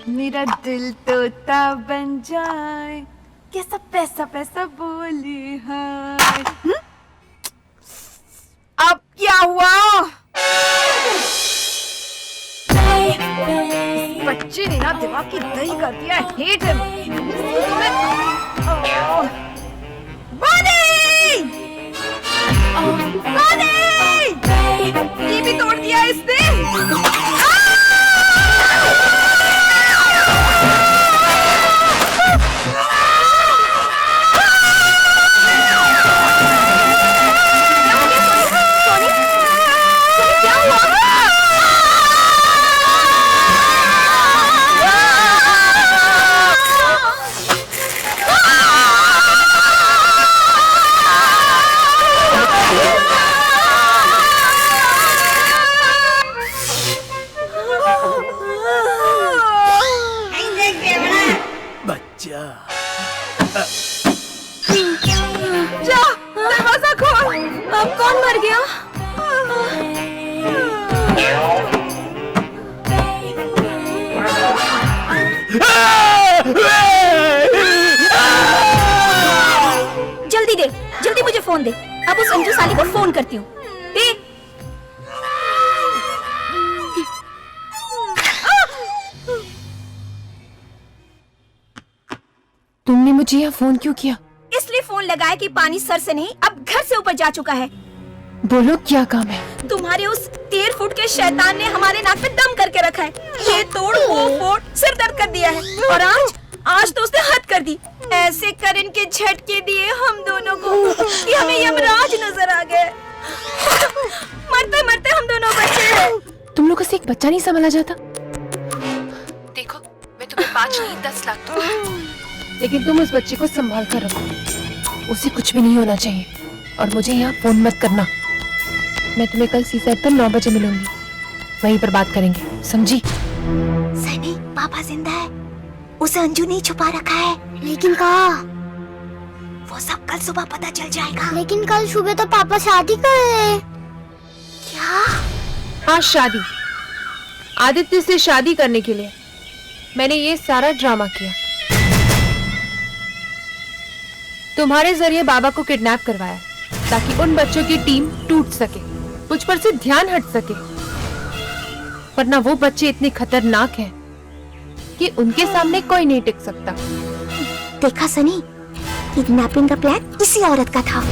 मेरा दिल तोता बन जाए, कैसा पैसा पैसा बोली है। अब क्या हुआ? बच्चे ने ना दिमाग की दही कर दिया। Hate him. ये भी तोड़ दिया इसने। जल्दी दे, जल्दी मुझे फोन दे। अब उस अंजू साली को फोन करती हूँ। दे। तुमने मुझे यहाँ फोन क्यों किया? इसलिए फोन लगाया कि पानी सर से नहीं अब घर से ऊपर जा चुका है। बोलो क्या काम है? तुम्हारे उस 13 फुट के शैतान ने हमारे नाक पे दम करके रखा है। ये तोड़ वो फोड़ सिर दर्द कर दिया है और आज तो उसने हद कर दी। ऐसे करंट के झटके दिए हम दोनों को कि हमें यमराज नजर आ गए। मरते मरते हम दोनों बचे हैं। तुम लोगों से एक बच्चा नहीं संभाला जाता? देखो मैं तुम्हें 5 नहीं 10 लाख दूंगा, लेकिन तुम उस बच्चे को संभाल कर रखो। उसे कुछ भी नहीं होना चाहिए और मुझे यहाँ फोन मत करना। मैं तुम्हें कल सीसाइड पर 9 बजे मिलूंगी, वहीं पर बात करेंगे, समझी? सनी, पापा जिंदा है। उसे अंजू ने छुपा रखा है। लेकिन कहाँ? वो सब कल सुबह पता चल जाएगा। लेकिन कल सुबह तो पापा शादी कर रहे हैं। क्या? हाँ, शादी। आदित्य से शादी करने के लिए मैंने ये सारा ड्रामा किया। तुम्हारे जरिए बाबा को किडनैप करवाया ताकि उन बच्चों की टीम टूट सके, मुझ पर से ध्यान हट सके। वरना वो बच्चे इतने खतरनाक हैं कि उनके सामने कोई नहीं टिक सकता। देखा सनी, किडनैपिंग का प्लान किसी औरत का था।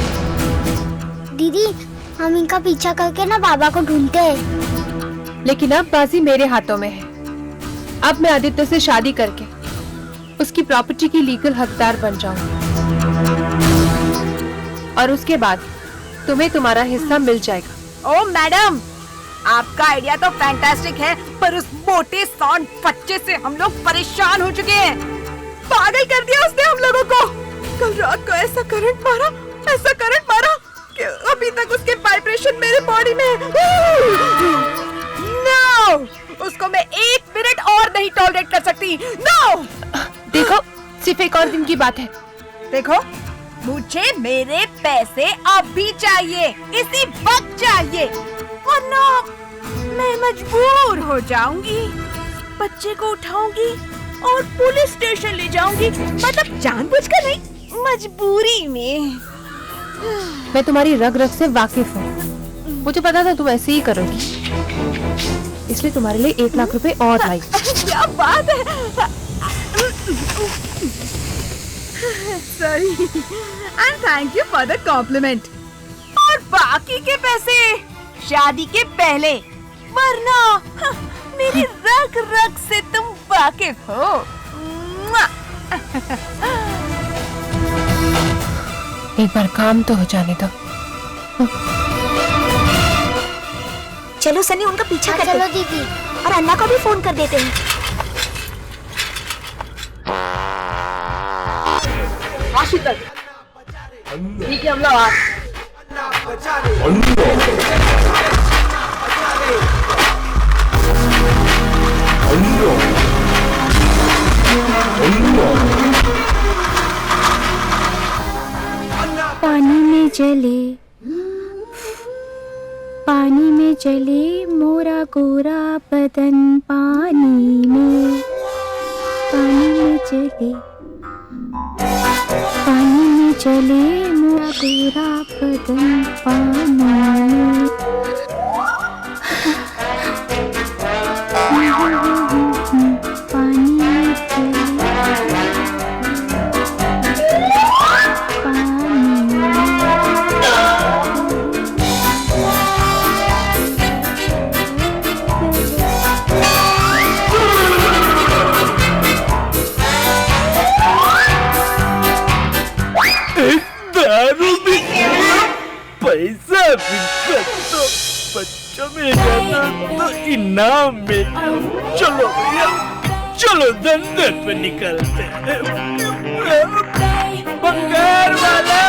दीदी, हम इनका पीछा करके ना बाबा को ढूंढते हैं। लेकिन अब बाजी मेरे हाथों में है। अब मैं आदित्य से शादी करके उसकी प्रॉपर्टी की लीगल हकदार बन जाऊंगी और उसके बाद तुम्हें तुम्हारा हिस्सा मिल जाएगा। ओ मैडम, आपका आइडिया तो फैंटास्टिक है, पर उस मोटे सांड बच्चे से हम लोग परेशान हो चुके हैं। पागल कर दिया उसने हम लोगों को। कल रात को ऐसा करंट मारा कि अभी तक उसके वाइब्रेशन मेरे बॉडी में है। नो, उसको मैं 1 मिनट और नहीं टॉलरेट कर सकती। नो। देखो, सिर्फ एक और दिन की बात है। देखो, मुझे मेरे पैसे अभी चाहिए, इसी वक्त चाहिए, वरना मैं मजबूर हो जाऊंगी। बच्चे को उठाऊंगी और पुलिस स्टेशन ले जाऊंगी, मतलब जानबूझकर नहीं, मजबूरी में। मैं तुम्हारी रग रग से वाकिफ हूँ। मुझे पता था तुम ऐसे ही करोगी, इसलिए तुम्हारे लिए 1 लाख रुपए और लाई। क्या बात है। Sorry and thank you for the compliment. और बाकी के पैसे शादी के पहले, वरना मेरी रग रग से तुम वाकिफ हो। एक बार काम तो हो जाने दो। चलो सनी, उनका पीछा करते। चलो दीदी। और अन्ना को भी फोन कर देते हैं। ठीक है, हम लोग आ। पानी में जले, पानी में जले मोरा गोरा बदन, पानी में जले, पानी में जले मोरा गोरा बदन, पानी में। दारू भी पैसा भी तो बच्चों में जाना तो इनाम में। चलो भैया, चलो धंधे पे निकलते हैं। बंगार वाला,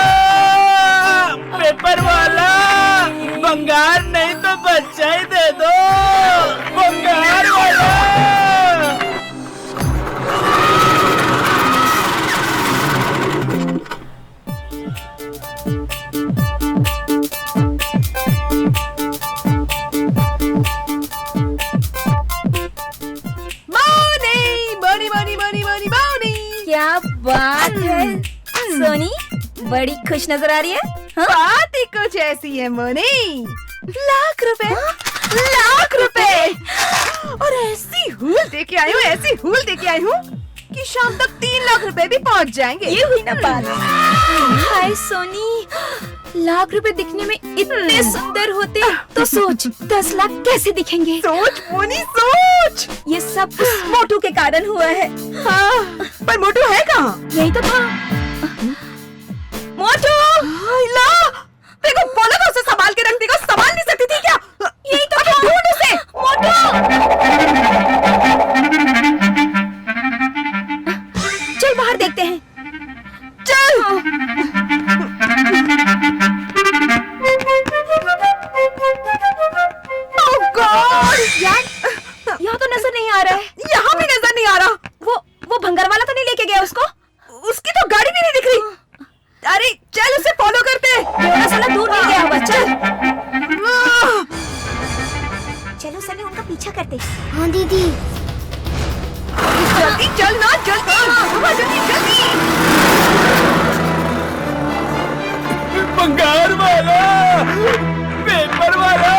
पेपर वाला, बंगार नहीं तो बच्चा ही दे दो। बंगार वाला। मनी मनी मनी क्या बात है सोनी, बड़ी खुश नजर आ रही है। बात ही कुछ ऐसी है मोनी, लाख रुपए, लाख रुपए, और ऐसी हूल दे के आई हूँ, ऐसी हूल दे के आई हूँ कि शाम तक 3 लाख रुपए भी पहुँच जाएंगे। ये हुई ना बात। हाय सोनी, लाख रुपए दिखने में इतने सुंदर होते तो सोच 10 लाख कैसे दिखेंगे। सोच मोनी सोच, ये सब उस मोटू के कारण हुआ है। हाँ, पर मोटू है कहाँ? यही तो था। मोटू, देखो बोला था उसे संभाल के रख देगा, संभाल नहीं सकती थी क्या? यही तो था। ढूंढ उसे, मोटू। चल बाहर देखते हैं। चल। Oh God! यहाँ तो नजर नहीं आ रहा है। यहाँ भी नजर नहीं आ रहा। वो भंगार वाला तो नहीं लेके गया उसको? उसकी तो गाड़ी भी नहीं दिख रही। अरे चल उसे फॉलो करते। थोड़ा सा दूर नहीं गया होगा। चल चलो सनी, उनका पीछा करते। हाँ दीदी। जल्दी चल ना, जल्दी जल्दी जल्दी। बंगार वाला, पेपर वाला।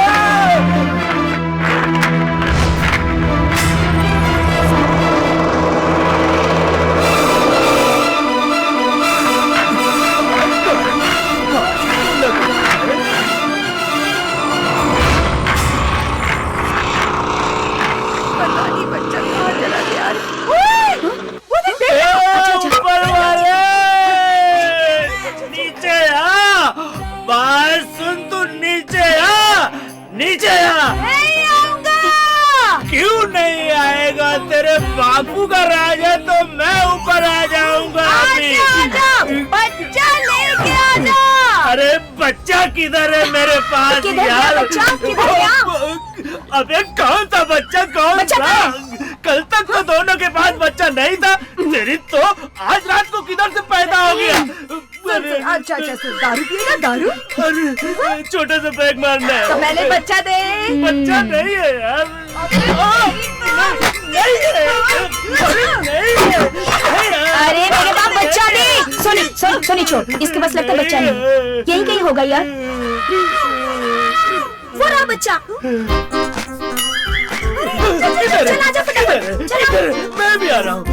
तेरे बापू का राज है तो मैं ऊपर आ जाऊंगा। बच्चा लेके आ जा। अरे बच्चा किधर है मेरे पास यार? अबे कौन सा बच्चा, कौन सा? कल तक तो दोनों के पास बच्चा नहीं था, तेरी तो आज रात को किधर से पैदा हो गया? अच्छा दारू पिएगा? दारू? अरे छोटे से पैक मारना है। तो पहले बच्चा दे। बच्चा नहीं है यार, अरे मेरे पास बच्चा नहीं। सोनी छोड़, इसके पास लगता बच्चा नहीं। यही कहीं होगा यार। वो रहा बच्चा। चल आजा फटाफट, चल। मैं भी आ रहा हूँ।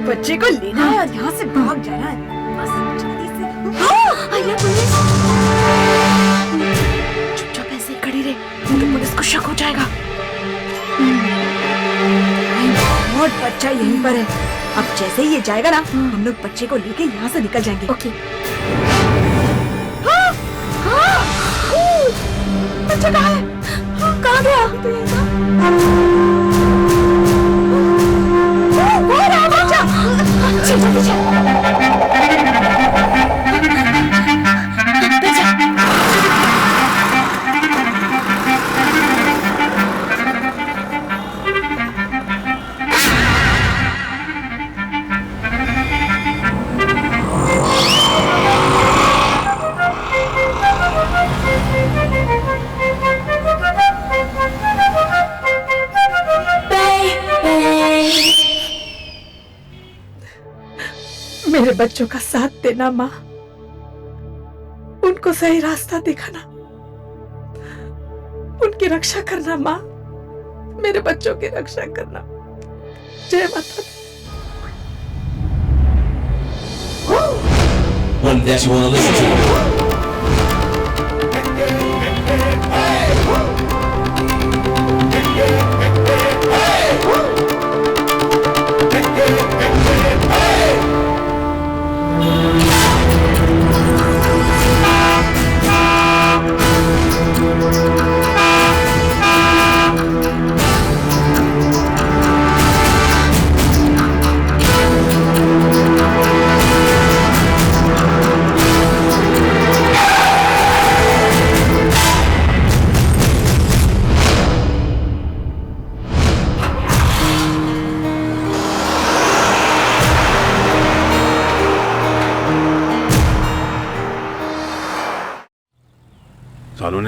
बच्चे को लेना है और यहाँ से भाग जाना है। बस जल्दी से। आया पुलिस। चुपचाप ऐसे ही खड़ी रहे, नहीं तो पुलिस को शक हो जाएगा। और बच्चा यहीं पर है। अब जैसे ही ये जाएगा ना, हम लोग बच्चे को लेके यहाँ से निकल जाएंगे। ओके। बच्चा कहाँ है? कहाँ गया? वो रहा बच्चा। चल चल मेरे बच्चों का साथ देना माँ, उनको सही रास्ता दिखाना, उनकी रक्षा करना माँ, मेरे बच्चों की रक्षा करना। जय माता दी। One that you wanna listen to.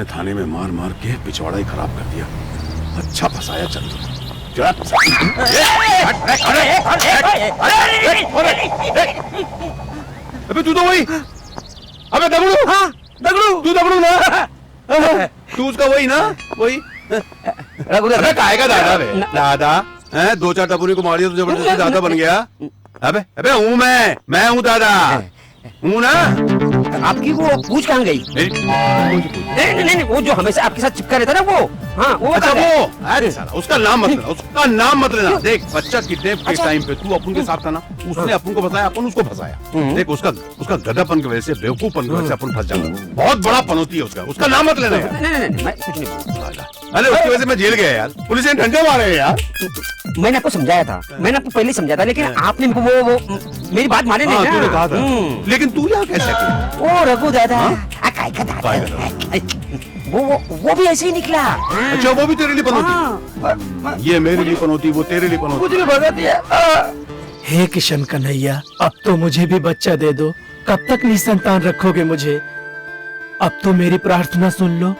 तूने थाने में मार मार के पिछवाड़ा ही खराब कर दिया। अच्छा फंसाया चल। अबे तू तो वही, अबे दगड़ू, हाँ दगड़ू, तू दगड़ू ना, तू उसका वही ना, वही अबे काहे का दादा बे? दादा हैं? 2-4 टपुरी को मारिया तो जबरदस्ती दादा बन गया। अबे अबे हूँ मैं हूँ दादा, हूँ ना। आपकी वो पूछ कहाँ गई? नहीं, वो जो हमेशा आपके साथ चिपका रहता ना वो। हाँ वो अच्छा वो, अरे साला उसका नाम मत लेना, उसका नाम मत लेना। देख बच्चा किडनैप के टाइम पे तू अपन के साथ था ना, उसने अपन को फंसाया, अपन उसको फंसाया। देख उसका गधापन की वजह से, बेवकूफपन की वजह से अपन फंस जाएंगे। बहुत बड़ा पनौती है उसका नाम मत लेना यार। नहीं मैं कुछ नहीं। अरे उसकी वजह से मैं जेल गया यार, पुलिस ने डंडे मारे हैं यार। मैंने आपको समझाया था, मैंने आपको पहले समझाया था, लेकिन आपने वो मेरी बात माने नहीं ना। तूने कहा था, लेकिन तू यहाँ कैसे अकेला? ओ रघु दादा, वो भी ऐसे ही निकला। अच्छा वो भी तेरे लिए पनौती? ये मेरे लिए पनौती, वो तेरे लिए पनौती। कुछ भी भगा दिया। हे किशन कन्हैया, अब तो मुझे भी बच्चा दे दो। कब तक निसंतान रखोगे मुझे? अब तो मेरी प्रार्थना सुन लो।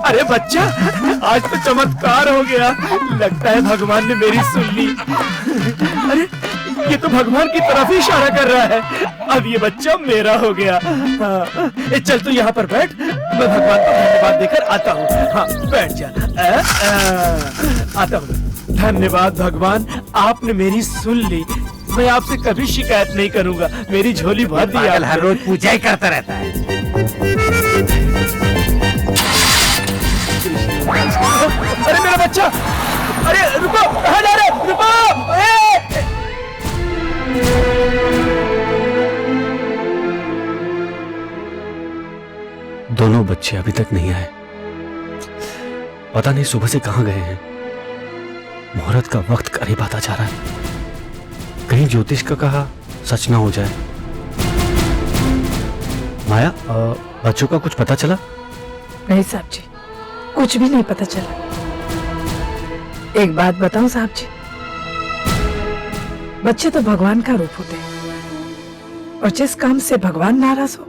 अरे बच्चा, आज तो चमत्कार हो गया। लगता है भगवान ने मेरी सुन ली। अरे ये तो भगवान की तरफ ही इशारा कर रहा है। अब ये बच्चा मेरा हो गया। हाँ, चल तू यहाँ पर बैठ, मैं भगवान को धन्यवाद देकर आता हूँ। हाँ बैठ जा। आता हूँ। धन्यवाद भगवान, आपने मेरी सुन ली। मैं आपसे कभी शिकायत नहीं करूंगा। मेरी झोली भर दी। हर रोज पूजा ही करता रहता है। अरे मेरा बच्चा, अरे रुको, कहाँ जा रहे? रुको! दोनों बच्चे अभी तक नहीं आए। पता नहीं सुबह से कहां गए हैं। मुहूर्त का वक्त करीब आता जा रहा है। कहीं ज्योतिष का कहा सच ना हो जाए। माया, बच्चों का कुछ पता चला? नहीं साहब जी, कुछ भी नहीं पता चला। एक बात बताऊं साहब जी, बच्चे तो भगवान का रूप होते हैं और जिस काम से भगवान नाराज हो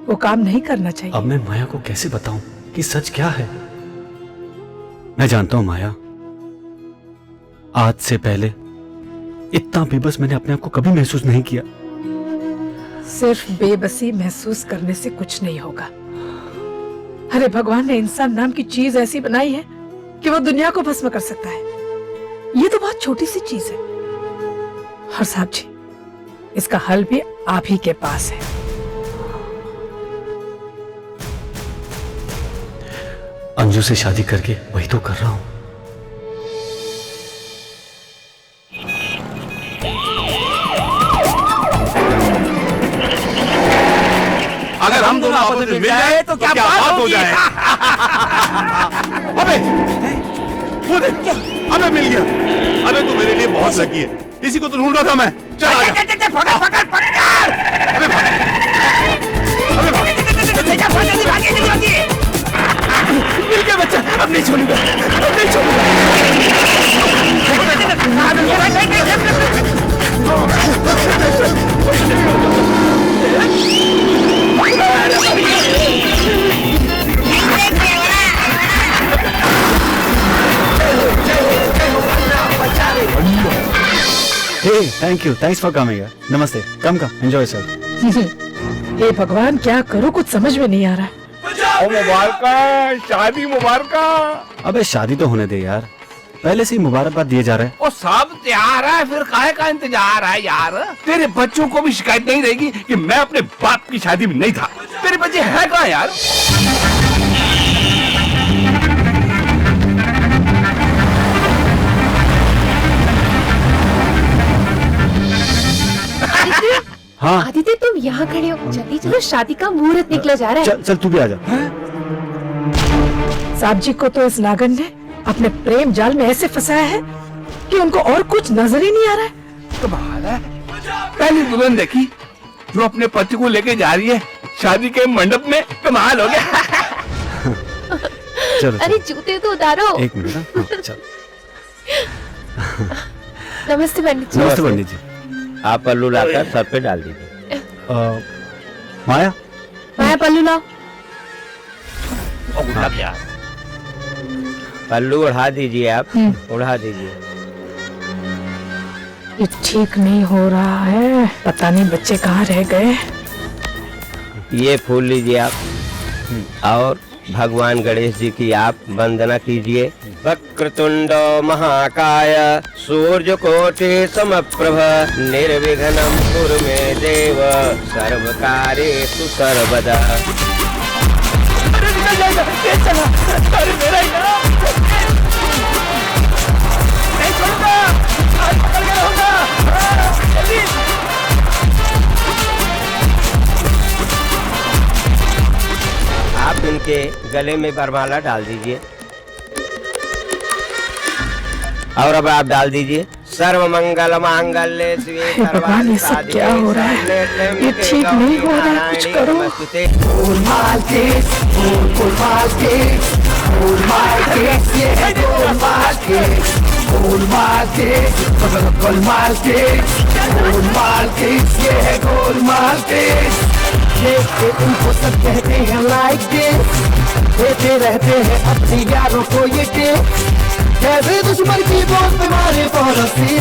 वो काम नहीं करना चाहिए। अब मैं माया को कैसे बताऊं कि सच क्या है? मैं जानता हूं माया, आज से पहले इतना बेबस मैंने अपने आप को कभी महसूस नहीं किया। सिर्फ बेबसी महसूस करने से कुछ नहीं होगा। अरे भगवान ने इंसान नाम की चीज ऐसी बनाई है कि वो दुनिया को भस्म कर सकता है। ये तो बहुत छोटी सी चीज है। और साहब जी, इसका हल भी आप ही के पास है। अंजू से शादी करके वही तो कर रहा हूं। अगर हम दोनों आपस में मिल जाए तो क्या बात हो जाए। अबे वो देख, अबे मिल गया। अबे तू मेरे लिए बहुत लकी है, इसी को तो ढूंढ रहा था मैं। चल आजा। मिल गया बच्चा, अब नहीं छोड़ूंगा, अब नहीं thank you, thanks for coming. नमस्ते, कम एंजॉय सर। हे भगवान, क्या करूं, कुछ समझ में नहीं आ रहा है। मुबारक, शादी मुबारक। अबे शादी तो होने दे यार, पहले से ही मुबारकबाद दिए जा रहे हैं। और सब तैयार है, फिर काहे का इंतजार है यार? तेरे बच्चों को भी शिकायत नहीं रहेगी कि मैं अपने बाप की शादी में नहीं था। तेरे बच्चे हैं कहाँ यार? हाँ आदित्य, तुम यहाँ खड़े हो, जल्दी चलो, शादी का मुहूर्त निकला जा रहा है। चल तू भी आ जा। साहब जी को तो इस नागन ने अपने प्रेम जाल में ऐसे फंसाया है कि उनको और कुछ नजर ही नहीं आ रहा है। कमाल है, पहली दुल्हन देखी जो अपने पति को लेके जा रही है शादी के मंडप में। कमाल हो गया। चलो, अरे जूते तो उतारो। एक मिनट। हाँ, चलो। नमस्ते पंडित जी। नमस्ते पंडित जी। आप पल्लू लाकर सर पे डाल दीजिए। माया माया पल्लू लाओ। पल्लू उड़ा दीजिए आप, उड़ा दीजिए। ये ठीक नहीं हो रहा है, पता नहीं बच्चे कहाँ रह गए। ये फूल लीजिए आप और भगवान गणेश जी की आप वंदना कीजिए। वक्रतुंड महाकाय सूर्य कोटि समप्रभ निर्विघ्नं कुरु मे देव सर्वकार्येषु सर्वदा। आप इनके गले में वरमाला डाल दीजिए और अब आप डाल दीजिए सर्व मंगल मांगल्ये शिवे भगवान, ये सब क्या हो रहा है? ये ठीक नहीं हो रहा है, कुछ करो। Golmaal case, Golmaal case, Golmaal case, ये है Golmaal case, Golmaal case, Golmaal case, Golmaal case, ये है गोलमाल केस। देखते उनको सब कहते हैं लाइक दिस, देते रहते हैं अपने यारों को ये टिप, कैसे दुश्मन की बहुत बीमारी पड़ोसी।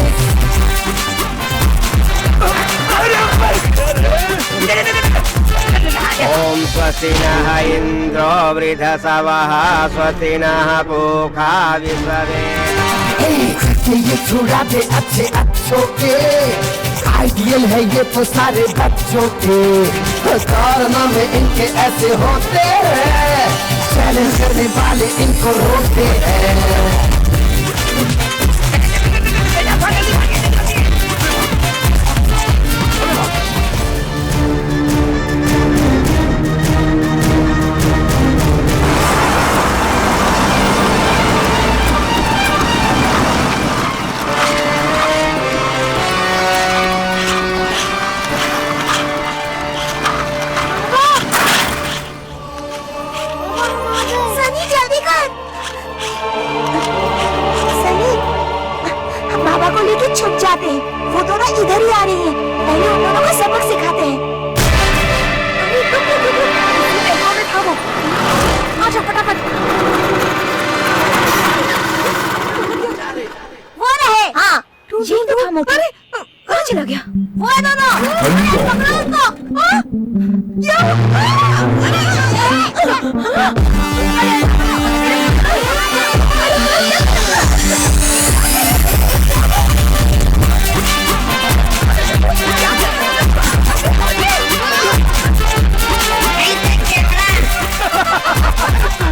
ओम स्वस्ति नः इंद्रो वृधसवः स्वस्ति नः पूषा विश्ववेदाः। ये छुड़ा दे अच्छे अच्छों के, आइडियल है ये तो सारे बच्चों के, कारनामे इनके ऐसे होते हैं, चैलेंज करने वाले इनको रोकते हैं। सनी जल्दी कर। सनी, बाबा को लेके छुप जाते हैं, वो तो ना इधर ही आ रही हैं। पहले उन दोनों को सबक सिखाते हैं। अरे तुम बैगों में थामो। आजा फटाफट। वो रहे। हाँ, ये तो थामो। अरे कहाँ चला गया? वो है दोनों। पकड़ो उनको।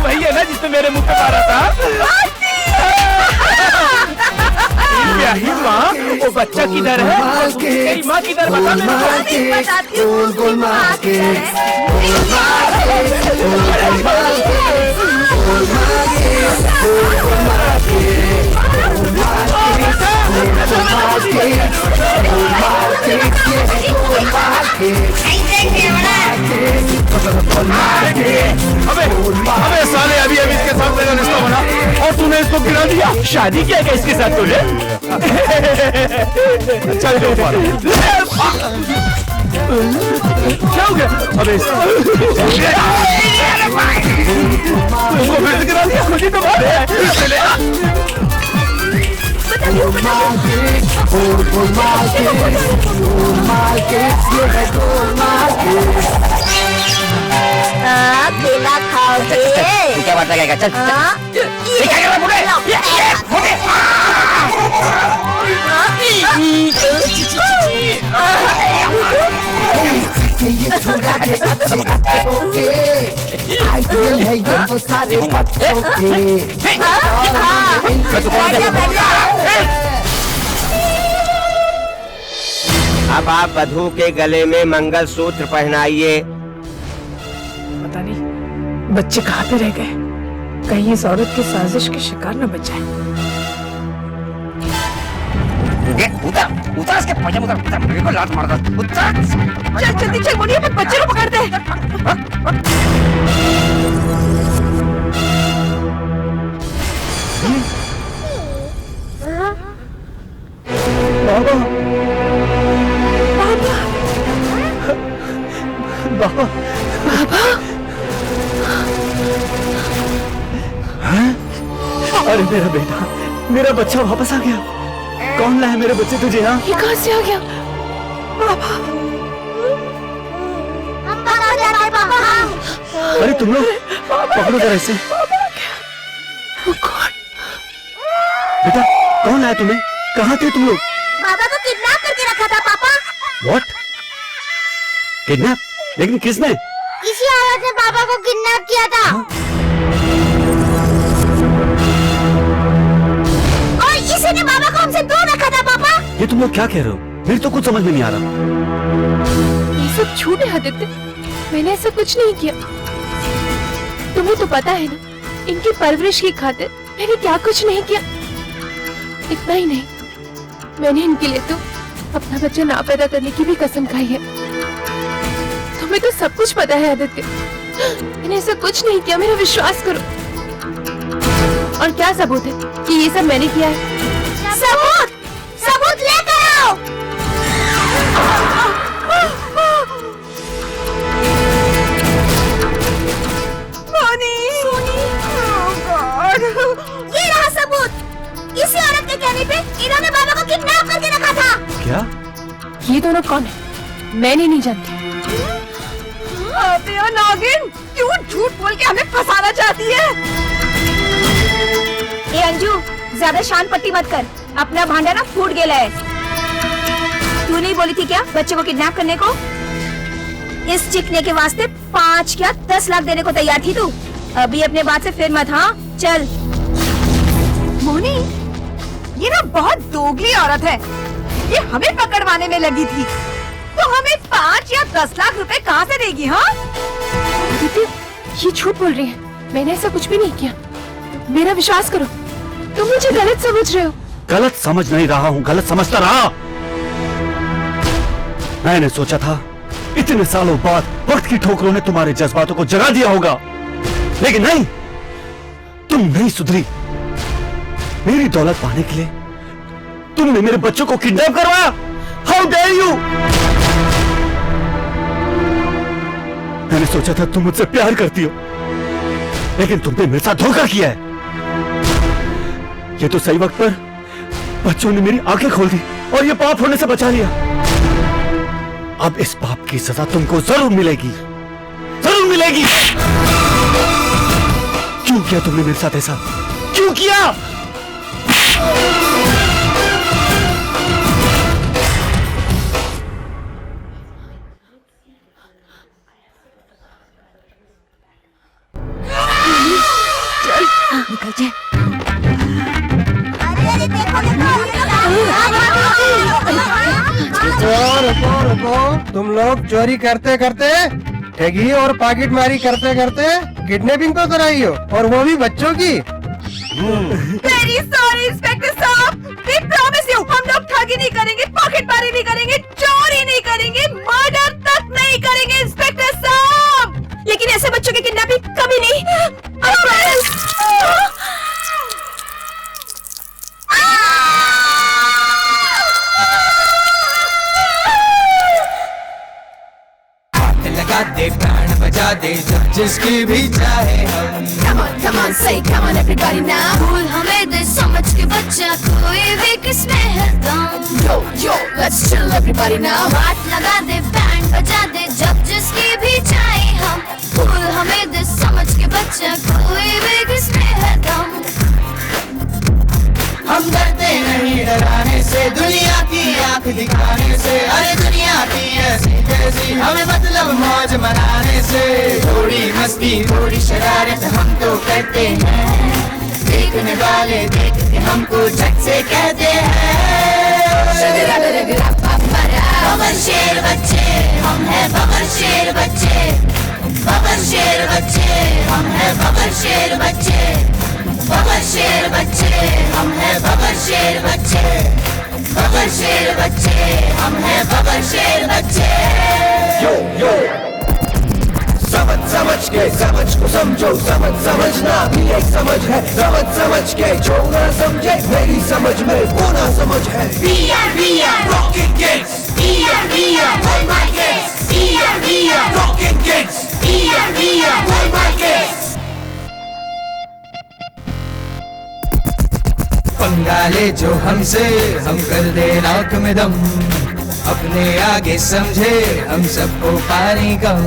वही है ना जिसने मेरे मुंह पे मारा था? माँ, वो बच्चा किधर है? तेरी माँ किधर? बता मेरे को। Golmaal case, Golmaal case, Golmaal case, Golmaal case, Golmaal case, Golmaal case, Golmaal case, ये है गोलमाल केस, गोलमाल केस। अबे साले, अभी इसके साथ मेरा रिश्ता बना और तूने इसको गिरा दिया। शादी किया क्या इसके साथ तूने? चल दो ऊपर। क्या हो गया? अबे इसको फिर से गिरा दिया। मुझे तो मार है। Golmaal case, Golmaal case, Golmaal case, ये है गोलमाल केस। केला खाओगे? क्या बात लगेगा? चल ये छुड़ा दे अच्छे अच्छों के, आइडियल है ये तो सारे बच्चों के। अब आप वधू के गले में मंगल सूत्र पहनाइए। पता नहीं बच्चे कहाँ पे रह गए, कहीं इस औरत की साजिश के शिकार न बच जाए। उतर उतर इसके पजामे उतर उतर मेरे को लात मार दो उतर चल जल्दी चल मुनिया बच्चे को पकड़ दे बाबा बाबा बाबा हैं? अरे मेरा बेटा, मेरा बच्चा वापस आ गया। कौन लाया मेरे बच्चे तुझे यहाँ? ये कहाँ से आ गया? हम बाबा जाते हैं, पापा। अरे तुम लोग पकड़ो जरा इसे। बेटा कौन आया तुम्हें? कहाँ थे तुम लोग? बाबा को किडनैप करके रखा था पापा। व्हाट? किडनैप? लेकिन किसने? किसी औरत ने पापा को किडनैप किया था। और इसी ने बाबा को हमसे दूर रखा था पापा। ये तुम लोग क्या कह रहे हो? मेरे तो कुछ समझ में नहीं आ रहा। ये सब झूठ है आदित्य, मैंने ऐसा कुछ नहीं किया। तुम्हें तो पता है ना, इनकी परवरिश की खातिर मैंने क्या कुछ नहीं किया। इतना ही नहीं, मैंने इनके लिए तो अपना बच्चा ना पैदा करने की भी कसम खाई है। तुम्हें तो सब कुछ पता है आदित्य, मैंने ऐसा कुछ नहीं किया, मेरा विश्वास करो। और क्या सबूत है कि ये सब मैंने किया है? सबूत, सबूत लेकर आओ। ये रहा सबूत। इसी औरत के कहने पे इन्होंने बाबा को किडनैप करके रखा था। क्या? ये दोनों कौन है? मैंने नहीं जानती। अबे ओ नागिन, क्यों झूठ बोल के हमें फंसाना चाहती है? ए अंजू, ज्यादा शान पट्टी मत कर, अपना भांडा ना फूट गया है। तू नहीं बोली थी क्या बच्चे को किडनैप करने को? इस चिकने के वास्ते 5 क्या 10 लाख देने को तैयार थी तू। अभी अपने बात से फिर मत। हाँ चल। मोनी, ये ना बहुत दोगली औरत है। ये हमें पकड़वाने में लगी थी, तो हमें 5 या 10 लाख रुपए कहाँ से देगी? हाँ दीदी, ये झूठ बोल रही है, मैंने ऐसा कुछ भी नहीं किया। मेरा विश्वास करो, तुम मुझे गलत समझ रहे हो। गलत समझ नहीं रहा हूँ, गलत समझता रहा। मैंने सोचा था इतने सालों बाद वक्त की ठोकरों ने तुम्हारे जज्बातों को जगा दिया होगा, लेकिन नहीं, तुम नहीं सुधरी। मेरी दौलत पाने के लिए तुमने मेरे बच्चों को किडनैप करवाया। How dare you! मैंने सोचा था तुम मुझसे प्यार करती हो, लेकिन तुमने मेरे साथ धोखा किया है। ये तो सही वक्त पर बच्चों ने मेरी आंखें खोल दी और ये पाप होने से बचा लिया। अब इस पाप की सजा तुमको जरूर मिलेगी, जरूर मिलेगी। क्यों किया तुमने मेरे साथ ऐसा? क्यों किया? निकल जाए। रुको, तुम लोग चोरी करते करते, ठगी और पॉकेटमारी करते करते किडनैपिंग तो कराई हो, और वो भी बच्चों की। वेरी सॉरी इंस्पेक्टर साहब, वी प्रॉमिस यू, हम लोग ठगी नहीं करेंगे, पॉकेटमारी नहीं करेंगे, चोरी नहीं करेंगे, मर्डर तक नहीं करेंगे इंस्पेक्टर साहब। लेकिन ऐसे बच्चों की किडनैपिंग कभी नहीं। लगा दे, प्राण बजा दे, जिसकी भी चाहे हम। Come on, say come on everybody now. भूल हमें दे समझ के बच्चा, कोई भी किसमें है दम। Yo, let's chill everybody now. हाथ लगा दे, बैंड बजा दे, जब जिसकी भी चाहे हम। भूल हमें दे समझ के बच्चा, कोई भी किसमें है दम। हम डरते नहीं डराने से, दुनिया की आंख दिखाने से। अरे दुनिया की ऐसी कैसी, हमें मतलब मौज मनाने से। थोड़ी मस्ती थोड़ी शरारत हम तो करते हैं, देखने वाले देख के हमको झट से कहते हैं बबर शेर बच्चे, हम हैं बबर शेर बच्चे। बबर शेर बच्चे, हम हैं बबर शेर बच्चे। बबर शेर बच्चे, हम हैं बबर शेर बच्चे। बबर शेर बच्चे, हम हैं बबर शेर बच्चे। यो यो सबत समझ के समझ को समझो, समझ समझना भी एक समझ है। समझ समझ के जो ना समझे मेरी समझ में वो ना समझ है। We are rocking kids. We are Goldmark kids. We are rocking kids. We are Goldmark kids. पंगा ले जो हमसे, हम कर दे नाक में दम, अपने आगे समझे हम सबको पानी कम।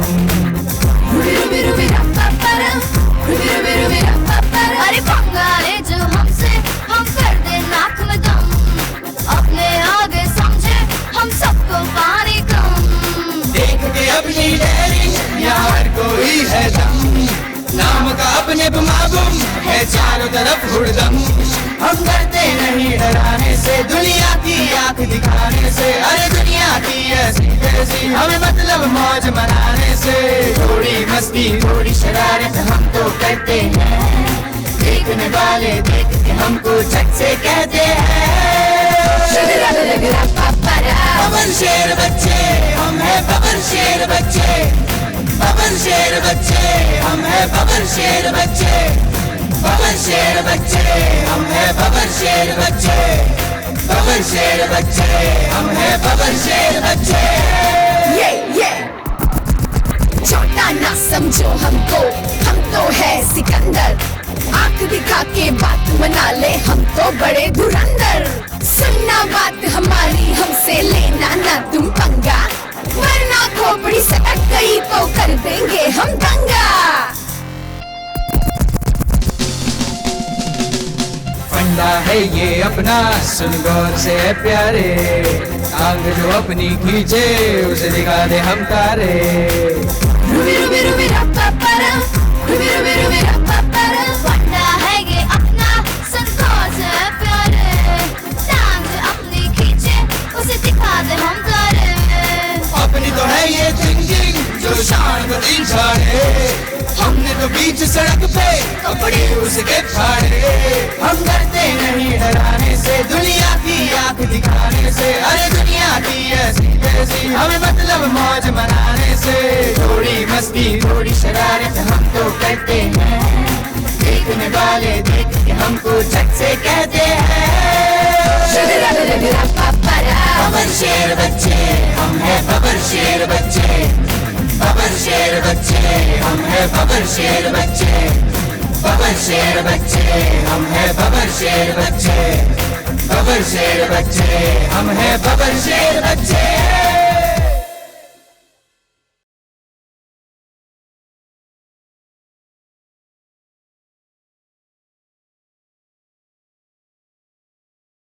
अरे पंगा ले जो हमसे, हम कर दे नाक में दम, अपने आगे समझे हम सबको पानी कम। देख के अपनी डेयरिंग यहाँ हर कोई है दम, नाम का अपने बुमाबुम है चारों तरफ हुड़दम। हम डरते नहीं डराने से, दुनिया की आंख दिखाने से, अरे दुनिया की ऐसी तैसी हमें मतलब मौज मनाने से। थोड़ी मस्ती थोड़ी शरारत हम तो करते हैं, देखने वाले देख के हमको झट से कहते हैं बबर शेर बच्चे, हम है बबर शेर बच्चे, बबर शेर बच्चे, हम है बबर शेर बच्चे, बबर शेर बच्चे, हम है बबर शेर बच्चे, बबर शेर बच्चे, हम है बबर शेर बच्चे। ये छोटा ना समझो हमको, हम तो है सिकंदर, आंख दिखा के बात मना ले हम तो बड़े धुरंधर। सुनना बात हमारी, हमसे लेना ना तुम पंगा, वरना खोपड़ी सटक गई तो कर देंगे हम दंगा। फंडा है ये अपना, सुन गौर से प्यारे, आंग जो अपनी खींचे उसे दिखा दे हम तारे। रूबी रूबी रूबी रप्पा परा, रूबी रूबी रूबी रप्पा परा, फंडा है ये अपना, सुन गौर से प्यारे, आंग जो अपनी खींचे उसे दिखा दे हम तारे। अपनी तो है ये थिंकिंग जो शान को दिन छाड़े, हमने तो बीच सड़क पे कपड़े उसके फाड़े। हम डरते नहीं डराने से, दुनिया की आंख दिखाने से, अरे दुनिया की ऐसी तैसी हमें मतलब मौज मनाने से। थोड़ी मस्ती थोड़ी शरारत हम तो करते हैं, देखने वाले देख के हमको झट से कहते हैं बबर शेर बच्चे, हम है बबर शेर बच्चे, बबर शेर बच्चे, हम है बबर शेर बच्चे, बबर शेर बच्चे, हम है बबर शेर बच्चे, बबर शेर बच्चे, हम है बबर शेर बच्चे।